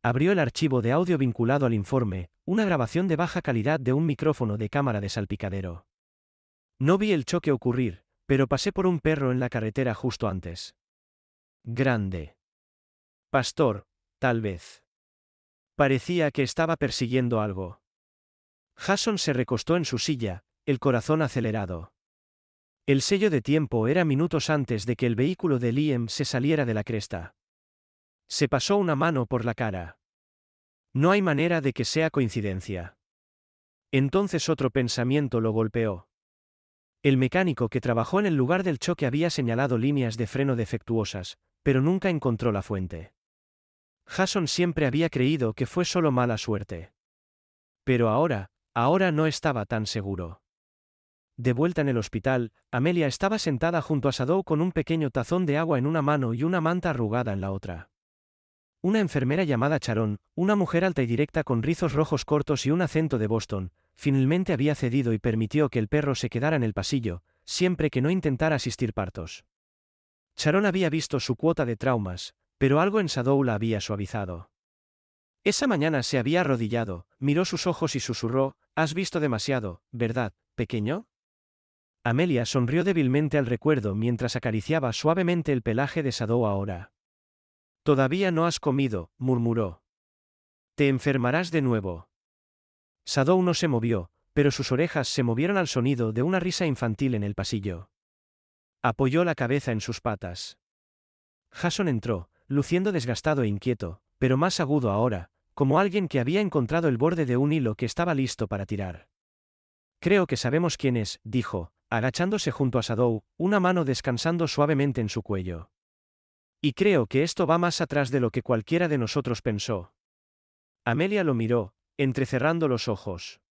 Abrió el archivo de audio vinculado al informe, una grabación de baja calidad de un micrófono de cámara de salpicadero. No vi el choque ocurrir, pero pasé por un perro en la carretera justo antes. Grande. Pastor, tal vez. Parecía que estaba persiguiendo algo. Jason se recostó en su silla, el corazón acelerado. El sello de tiempo era minutos antes de que el vehículo de Liam se saliera de la cresta. Se pasó una mano por la cara. No hay manera de que sea coincidencia. Entonces otro pensamiento lo golpeó. El mecánico que trabajó en el lugar del choque había señalado líneas de freno defectuosas, pero nunca encontró la fuente. Jason siempre había creído que fue solo mala suerte. Pero ahora no estaba tan seguro. De vuelta en el hospital, Amelia estaba sentada junto a Shadow con un pequeño tazón de agua en una mano y una manta arrugada en la otra. Una enfermera llamada Sharon, una mujer alta y directa con rizos rojos cortos y un acento de Boston, finalmente había cedido y permitió que el perro se quedara en el pasillo, siempre que no intentara asistir partos. Sharon había visto su cuota de traumas, pero algo en Shadow la había suavizado. Esa mañana se había arrodillado, miró sus ojos y susurró: «Has visto demasiado, ¿verdad, pequeño?». Amelia sonrió débilmente al recuerdo mientras acariciaba suavemente el pelaje de Shadow ahora. «Todavía no has comido», murmuró. «Te enfermarás de nuevo». Shadow no se movió, pero sus orejas se movieron al sonido de una risa infantil en el pasillo. Apoyó la cabeza en sus patas. Jason entró, luciendo desgastado e inquieto, pero más agudo ahora, como alguien que había encontrado el borde de un hilo que estaba listo para tirar. «Creo que sabemos quién es», dijo, agachándose junto a Shadow, una mano descansando suavemente en su cuello. «Y creo que esto va más atrás de lo que cualquiera de nosotros pensó». Amelia lo miró, entrecerrando los ojos.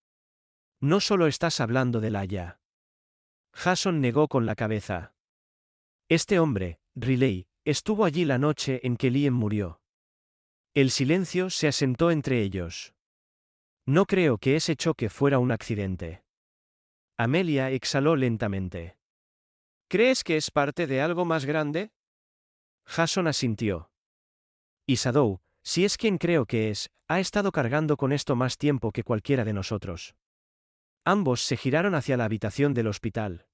«No solo estás hablando de Laia». Jason negó con la cabeza. «Este hombre, Riley, estuvo allí la noche en que Liam murió». El silencio se asentó entre ellos. «No creo que ese choque fuera un accidente». Amelia exhaló lentamente. «¿Crees que es parte de algo más grande?». Jason asintió. «Y Shadow, si es quien creo que es, ha estado cargando con esto más tiempo que cualquiera de nosotros». Ambos se giraron hacia la habitación del hospital.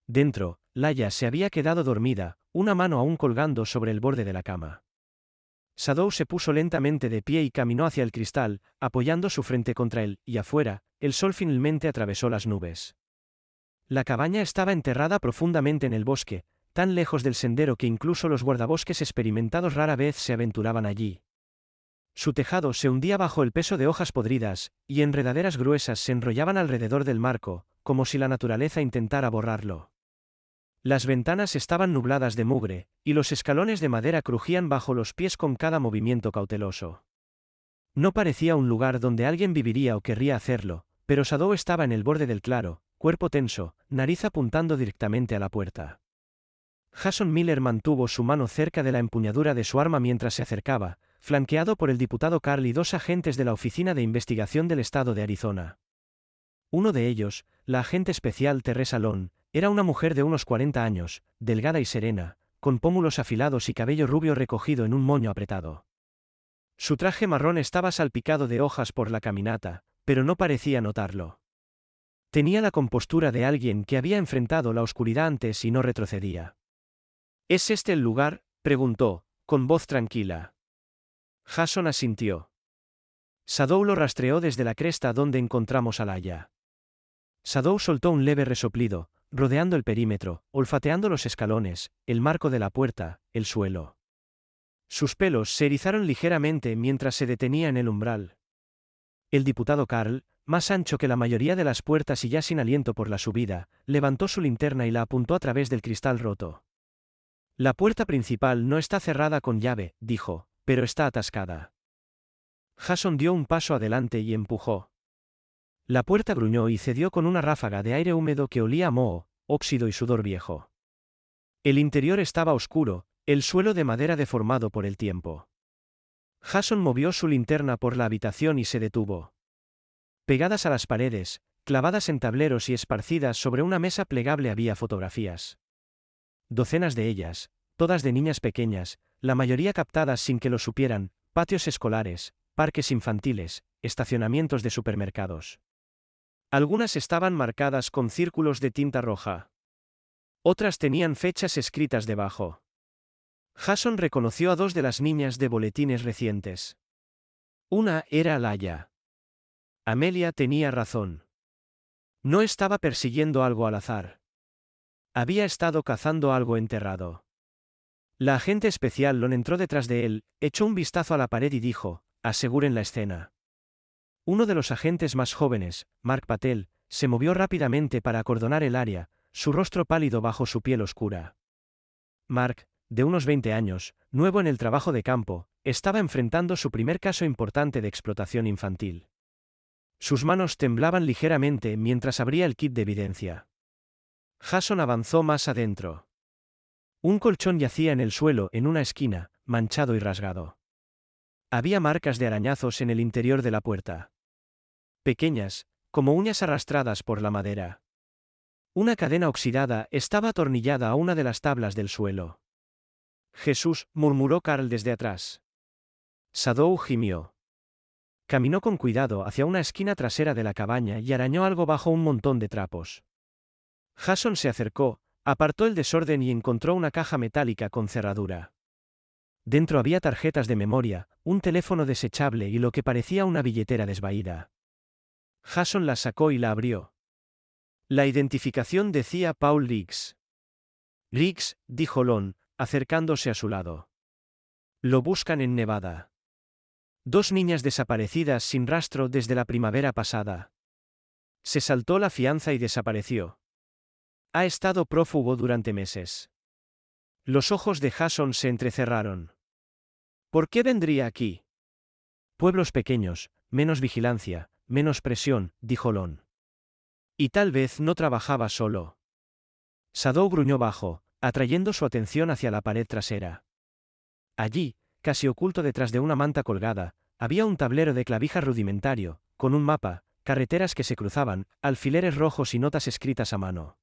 Dentro, Laia se había quedado dormida, una mano aún colgando sobre el borde de la cama. Shadow se puso lentamente de pie y caminó hacia el cristal, apoyando su frente contra él, y afuera, el sol finalmente atravesó las nubes. La cabaña estaba enterrada profundamente en el bosque, tan lejos del sendero que incluso los guardabosques experimentados rara vez se aventuraban allí. Su tejado se hundía bajo el peso de hojas podridas, y enredaderas gruesas se enrollaban alrededor del marco, como si la naturaleza intentara borrarlo. Las ventanas estaban nubladas de mugre, y los escalones de madera crujían bajo los pies con cada movimiento cauteloso. No parecía un lugar donde alguien viviría o querría hacerlo, pero Shadow estaba en el borde del claro, cuerpo tenso, nariz apuntando directamente a la puerta. Jason Miller mantuvo su mano cerca de la empuñadura de su arma mientras se acercaba, flanqueado por el diputado Carl y dos agentes de la Oficina de Investigación del Estado de Arizona. Uno de ellos, la agente especial Teresa Long, era una mujer de unos 40 años, delgada y serena, con pómulos afilados y cabello rubio recogido en un moño apretado. Su traje marrón estaba salpicado de hojas por la caminata, pero no parecía notarlo. Tenía la compostura de alguien que había enfrentado la oscuridad antes y no retrocedía. «¿Es este el lugar?», preguntó, con voz tranquila. Jason asintió. Shadow lo rastreó desde la cresta donde encontramos a Laia. Shadow soltó un leve resoplido, rodeando el perímetro, olfateando los escalones, el marco de la puerta, el suelo. Sus pelos se erizaron ligeramente mientras se detenía en el umbral. El diputado Carl, más ancho que la mayoría de las puertas y ya sin aliento por la subida, levantó su linterna y la apuntó a través del cristal roto. «La puerta principal no está cerrada con llave», dijo, «pero está atascada». Jason dio un paso adelante y empujó. La puerta gruñó y cedió con una ráfaga de aire húmedo que olía a moho, óxido y sudor viejo. El interior estaba oscuro, el suelo de madera deformado por el tiempo. Jason movió su linterna por la habitación y se detuvo. Pegadas a las paredes, clavadas en tableros y esparcidas sobre una mesa plegable había fotografías. Docenas de ellas, todas de niñas pequeñas, la mayoría captadas sin que lo supieran, patios escolares, parques infantiles, estacionamientos de supermercados. Algunas estaban marcadas con círculos de tinta roja. Otras tenían fechas escritas debajo. Jason reconoció a dos de las niñas de boletines recientes. Una era Laia. Amelia tenía razón. No estaba persiguiendo algo al azar. Había estado cazando algo enterrado. La agente especial Lon entró detrás de él, echó un vistazo a la pared y dijo: aseguren la escena. Uno de los agentes más jóvenes, Mark Patel, se movió rápidamente para acordonar el área, su rostro pálido bajo su piel oscura. Mark, de unos 20 años, nuevo en el trabajo de campo, estaba enfrentando su primer caso importante de explotación infantil. Sus manos temblaban ligeramente mientras abría el kit de evidencia. Jason avanzó más adentro. Un colchón yacía en el suelo en una esquina, manchado y rasgado. Había marcas de arañazos en el interior de la puerta. Pequeñas, como uñas arrastradas por la madera. Una cadena oxidada estaba atornillada a una de las tablas del suelo. Jesús, murmuró Carl desde atrás. Shadow gimió. Caminó con cuidado hacia una esquina trasera de la cabaña y arañó algo bajo un montón de trapos. Jason se acercó, apartó el desorden y encontró una caja metálica con cerradura. Dentro había tarjetas de memoria, un teléfono desechable y lo que parecía una billetera desvaída. Jason la sacó y la abrió. La identificación decía Paul Riggs. Riggs, dijo Lon, acercándose a su lado. Lo buscan en Nevada. 2 niñas desaparecidas sin rastro desde la primavera pasada. Se saltó la fianza y desapareció. Ha estado prófugo durante meses. Los ojos de Jason se entrecerraron. ¿Por qué vendría aquí? Pueblos pequeños, menos vigilancia, menos presión, dijo Lon. Y tal vez no trabajaba solo. Shadow gruñó bajo, atrayendo su atención hacia la pared trasera. Allí, casi oculto detrás de una manta colgada, había un tablero de clavijas rudimentario, con un mapa, carreteras que se cruzaban, alfileres rojos y notas escritas a mano.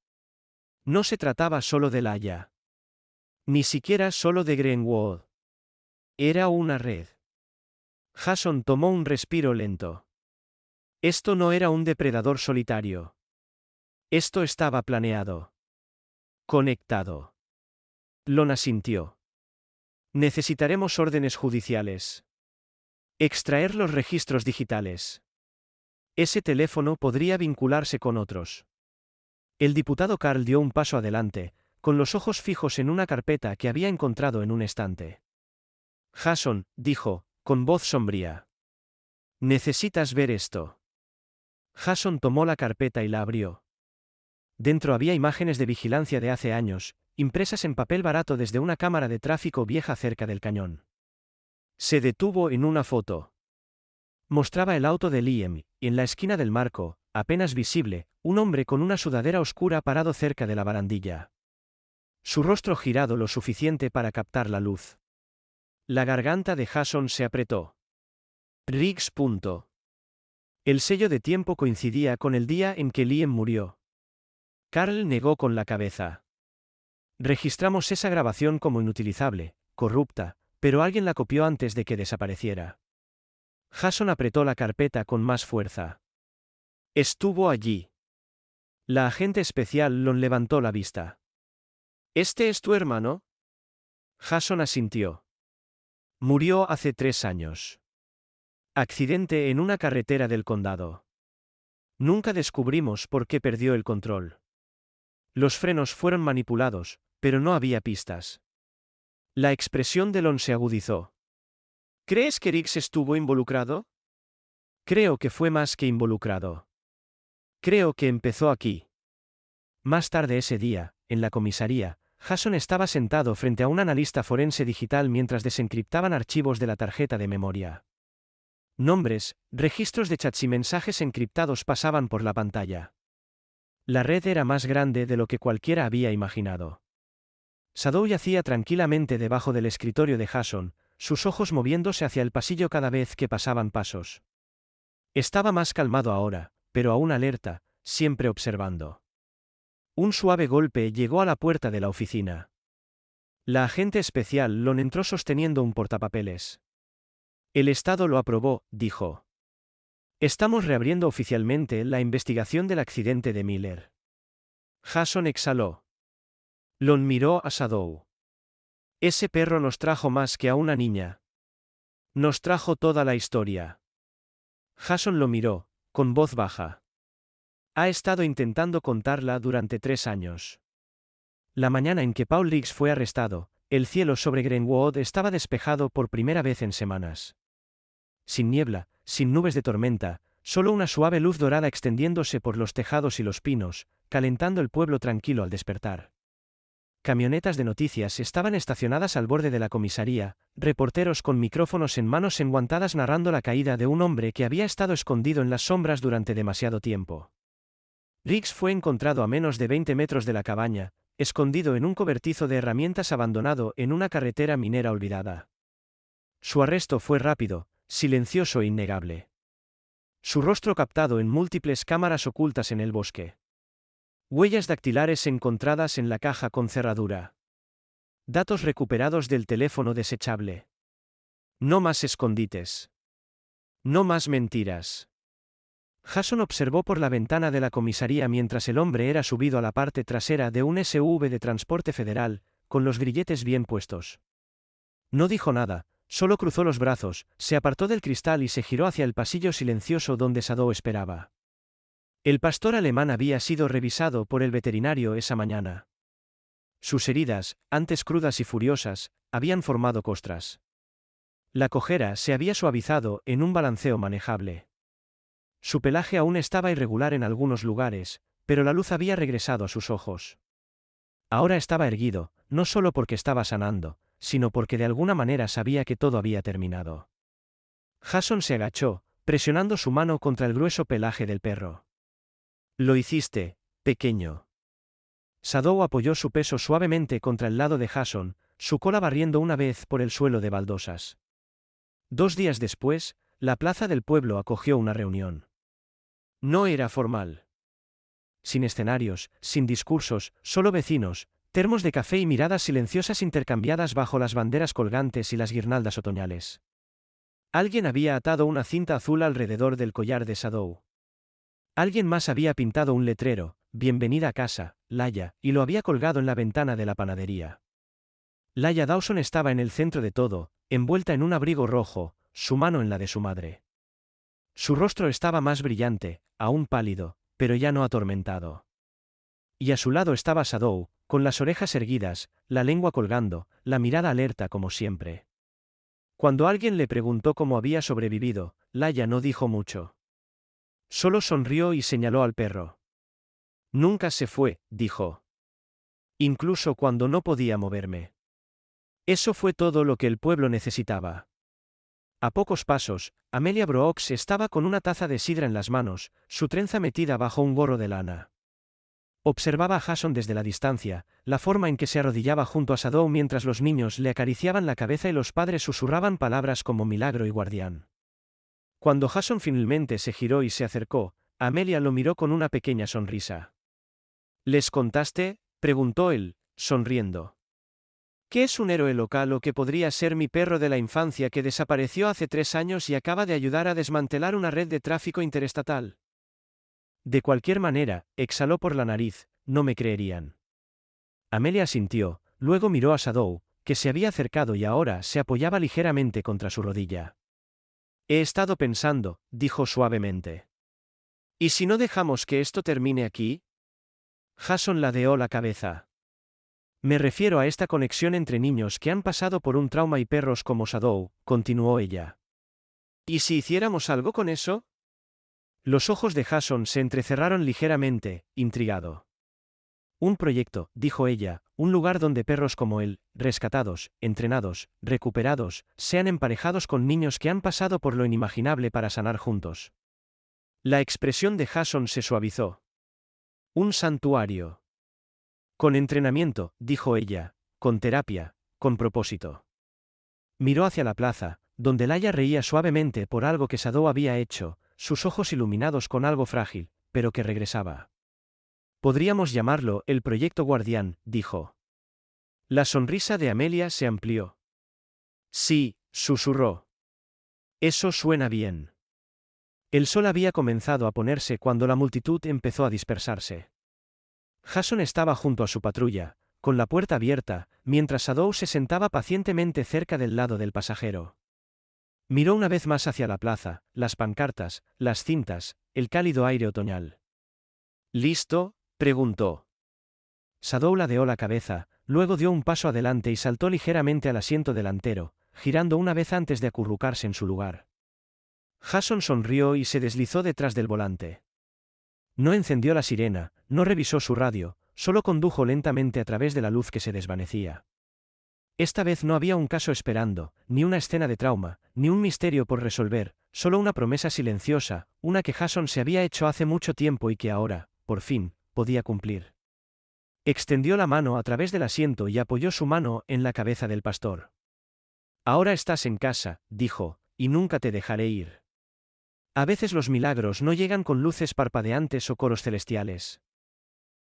No se trataba solo de Laia. Ni siquiera solo de Greenwood. Era una red. Jason tomó un respiro lento. Esto no era un depredador solitario. Esto estaba planeado. Conectado. Lon asintió. Necesitaremos órdenes judiciales. Extraer los registros digitales. Ese teléfono podría vincularse con otros. El diputado Carl dio un paso adelante, con los ojos fijos en una carpeta que había encontrado en un estante. Jason, dijo, con voz sombría. Necesitas ver esto. Jason tomó la carpeta y la abrió. Dentro había imágenes de vigilancia de hace años, impresas en papel barato desde una cámara de tráfico vieja cerca del cañón. Se detuvo en una foto. Mostraba el auto de Liam, y en la esquina del marco, apenas visible, un hombre con una sudadera oscura parado cerca de la barandilla. Su rostro girado lo suficiente para captar la luz. La garganta de Jason se apretó. Riggs. El sello de tiempo coincidía con el día en que Liam murió. Carl negó con la cabeza. Registramos esa grabación como inutilizable, corrupta, pero alguien la copió antes de que desapareciera. Jason apretó la carpeta con más fuerza. Estuvo allí. La agente especial Lon levantó la vista. ¿Este es tu hermano? Jason asintió. Murió hace 3 años. Accidente en una carretera del condado. Nunca descubrimos por qué perdió el control. Los frenos fueron manipulados, pero no había pistas. La expresión de Lon se agudizó. ¿Crees que Riggs estuvo involucrado? Creo que fue más que involucrado. Creo que empezó aquí. Más tarde ese día, en la comisaría, Jason estaba sentado frente a un analista forense digital mientras desencriptaban archivos de la tarjeta de memoria. Nombres, registros de chats y mensajes encriptados pasaban por la pantalla. La red era más grande de lo que cualquiera había imaginado. Shadow yacía tranquilamente debajo del escritorio de Jason, sus ojos moviéndose hacia el pasillo cada vez que pasaban pasos. Estaba más calmado ahora, pero aún alerta, siempre observando. Un suave golpe llegó a la puerta de la oficina. La agente especial Lon entró sosteniendo un portapapeles. El Estado lo aprobó, dijo. Estamos reabriendo oficialmente la investigación del accidente de Miller. Jason exhaló. Lon miró a Shadow. Ese perro nos trajo más que a una niña. Nos trajo toda la historia. Jason lo miró, con voz baja. Ha estado intentando contarla durante 3 años. La mañana en que Paul Riggs fue arrestado, el cielo sobre Greenwood estaba despejado por primera vez en semanas. Sin niebla, sin nubes de tormenta, solo una suave luz dorada extendiéndose por los tejados y los pinos, calentando el pueblo tranquilo al despertar. Camionetas de noticias estaban estacionadas al borde de la comisaría, reporteros con micrófonos en manos enguantadas narrando la caída de un hombre que había estado escondido en las sombras durante demasiado tiempo. Riggs fue encontrado a menos de 20 metros de la cabaña, escondido en un cobertizo de herramientas abandonado en una carretera minera olvidada. Su arresto fue rápido, silencioso e innegable. Su rostro captado en múltiples cámaras ocultas en el bosque. Huellas dactilares encontradas en la caja con cerradura. Datos recuperados del teléfono desechable. No más escondites. No más mentiras. Jason observó por la ventana de la comisaría mientras el hombre era subido a la parte trasera de un SUV de transporte federal, con los grilletes bien puestos. No dijo nada, solo cruzó los brazos, se apartó del cristal y se giró hacia el pasillo silencioso donde Shadow esperaba. El pastor alemán había sido revisado por el veterinario esa mañana. Sus heridas, antes crudas y furiosas, habían formado costras. La cojera se había suavizado en un balanceo manejable. Su pelaje aún estaba irregular en algunos lugares, pero la luz había regresado a sus ojos. Ahora estaba erguido, no solo porque estaba sanando, sino porque de alguna manera sabía que todo había terminado. Jason se agachó, presionando su mano contra el grueso pelaje del perro. Lo hiciste, pequeño. Shadow apoyó su peso suavemente contra el lado de Jason, su cola barriendo una vez por el suelo de baldosas. 2 días después, la plaza del pueblo acogió una reunión. No era formal. Sin escenarios, sin discursos, solo vecinos, termos de café y miradas silenciosas intercambiadas bajo las banderas colgantes y las guirnaldas otoñales. Alguien había atado una cinta azul alrededor del collar de Shadow. Alguien más había pintado un letrero, «Bienvenida a casa, Laia», y lo había colgado en la ventana de la panadería. Laia Dawson estaba en el centro de todo, envuelta en un abrigo rojo, su mano en la de su madre. Su rostro estaba más brillante, aún pálido, pero ya no atormentado. Y a su lado estaba Shadow, con las orejas erguidas, la lengua colgando, la mirada alerta como siempre. Cuando alguien le preguntó cómo había sobrevivido, Laia no dijo mucho. Solo sonrió y señaló al perro. Nunca se fue, dijo. Incluso cuando no podía moverme. Eso fue todo lo que el pueblo necesitaba. A pocos pasos, Amelia Brooks estaba con una taza de sidra en las manos, su trenza metida bajo un gorro de lana. Observaba a Jason desde la distancia, la forma en que se arrodillaba junto a Shadow mientras los niños le acariciaban la cabeza y los padres susurraban palabras como milagro y guardián. Cuando Jason finalmente se giró y se acercó, Amelia lo miró con una pequeña sonrisa. ¿Les contaste?, preguntó él, sonriendo. ¿Qué es un héroe local o que podría ser mi perro de la infancia que desapareció hace 3 años y acaba de ayudar a desmantelar una red de tráfico interestatal? De cualquier manera, exhaló por la nariz, no me creerían. Amelia asintió, luego miró a Shadow, que se había acercado y ahora se apoyaba ligeramente contra su rodilla. He estado pensando, dijo suavemente. ¿Y si no dejamos que esto termine aquí? Jason ladeó la cabeza. Me refiero a esta conexión entre niños que han pasado por un trauma y perros como Shadow, continuó ella. ¿Y si hiciéramos algo con eso? Los ojos de Jason se entrecerraron ligeramente, intrigado. Un proyecto, dijo ella, un lugar donde perros como él, rescatados, entrenados, recuperados, sean emparejados con niños que han pasado por lo inimaginable para sanar juntos. La expresión de Jason se suavizó. Un santuario. Con entrenamiento, dijo ella, con terapia, con propósito. Miró hacia la plaza, donde Laia reía suavemente por algo que Shadow había hecho, sus ojos iluminados con algo frágil, pero que regresaba. Podríamos llamarlo el Proyecto Guardián, dijo. La sonrisa de Amelia se amplió. Sí, susurró. Eso suena bien. El sol había comenzado a ponerse cuando la multitud empezó a dispersarse. Jason estaba junto a su patrulla, con la puerta abierta, mientras Shadow se sentaba pacientemente cerca del lado del pasajero. Miró una vez más hacia la plaza, las pancartas, las cintas, el cálido aire otoñal. ¿Listo?, preguntó. Shadow ladeó la cabeza, luego dio un paso adelante y saltó ligeramente al asiento delantero, girando una vez antes de acurrucarse en su lugar. Jason sonrió y se deslizó detrás del volante. No encendió la sirena, no revisó su radio, solo condujo lentamente a través de la luz que se desvanecía. Esta vez no había un caso esperando, ni una escena de trauma, ni un misterio por resolver, solo una promesa silenciosa, una que Jason se había hecho hace mucho tiempo y que ahora, por fin, podía cumplir. Extendió la mano a través del asiento y apoyó su mano en la cabeza del pastor. Ahora estás en casa, dijo, y nunca te dejaré ir. A veces los milagros no llegan con luces parpadeantes o coros celestiales.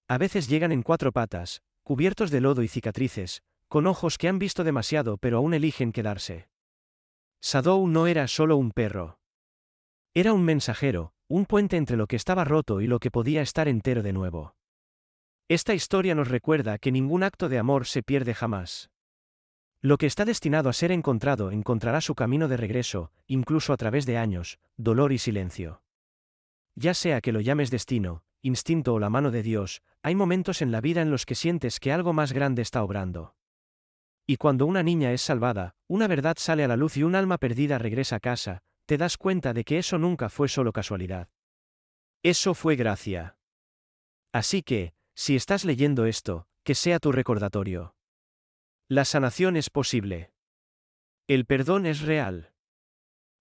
A veces llegan en 4 patas, cubiertos de lodo y cicatrices, con ojos que han visto demasiado pero aún eligen quedarse. Shadow no era solo un perro. Era un mensajero, un puente entre lo que estaba roto y lo que podía estar entero de nuevo. Esta historia nos recuerda que ningún acto de amor se pierde jamás. Lo que está destinado a ser encontrado encontrará su camino de regreso, incluso a través de años, dolor y silencio. Ya sea que lo llames destino, instinto o la mano de Dios, hay momentos en la vida en los que sientes que algo más grande está obrando. Y cuando una niña es salvada, una verdad sale a la luz y un alma perdida regresa a casa, te das cuenta de que eso nunca fue solo casualidad. Eso fue gracia. Así que, si estás leyendo esto, que sea tu recordatorio. La sanación es posible. El perdón es real.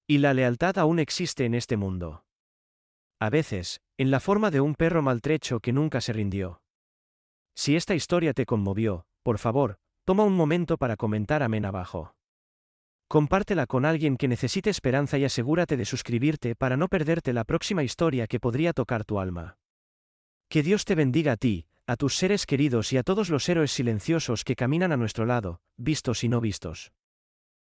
Y la lealtad aún existe en este mundo. A veces, en la forma de un perro maltrecho que nunca se rindió. Si esta historia te conmovió, por favor, toma un momento para comentar amén abajo. Compártela con alguien que necesite esperanza y asegúrate de suscribirte para no perderte la próxima historia que podría tocar tu alma. Que Dios te bendiga a ti, a tus seres queridos y a todos los héroes silenciosos que caminan a nuestro lado, vistos y no vistos.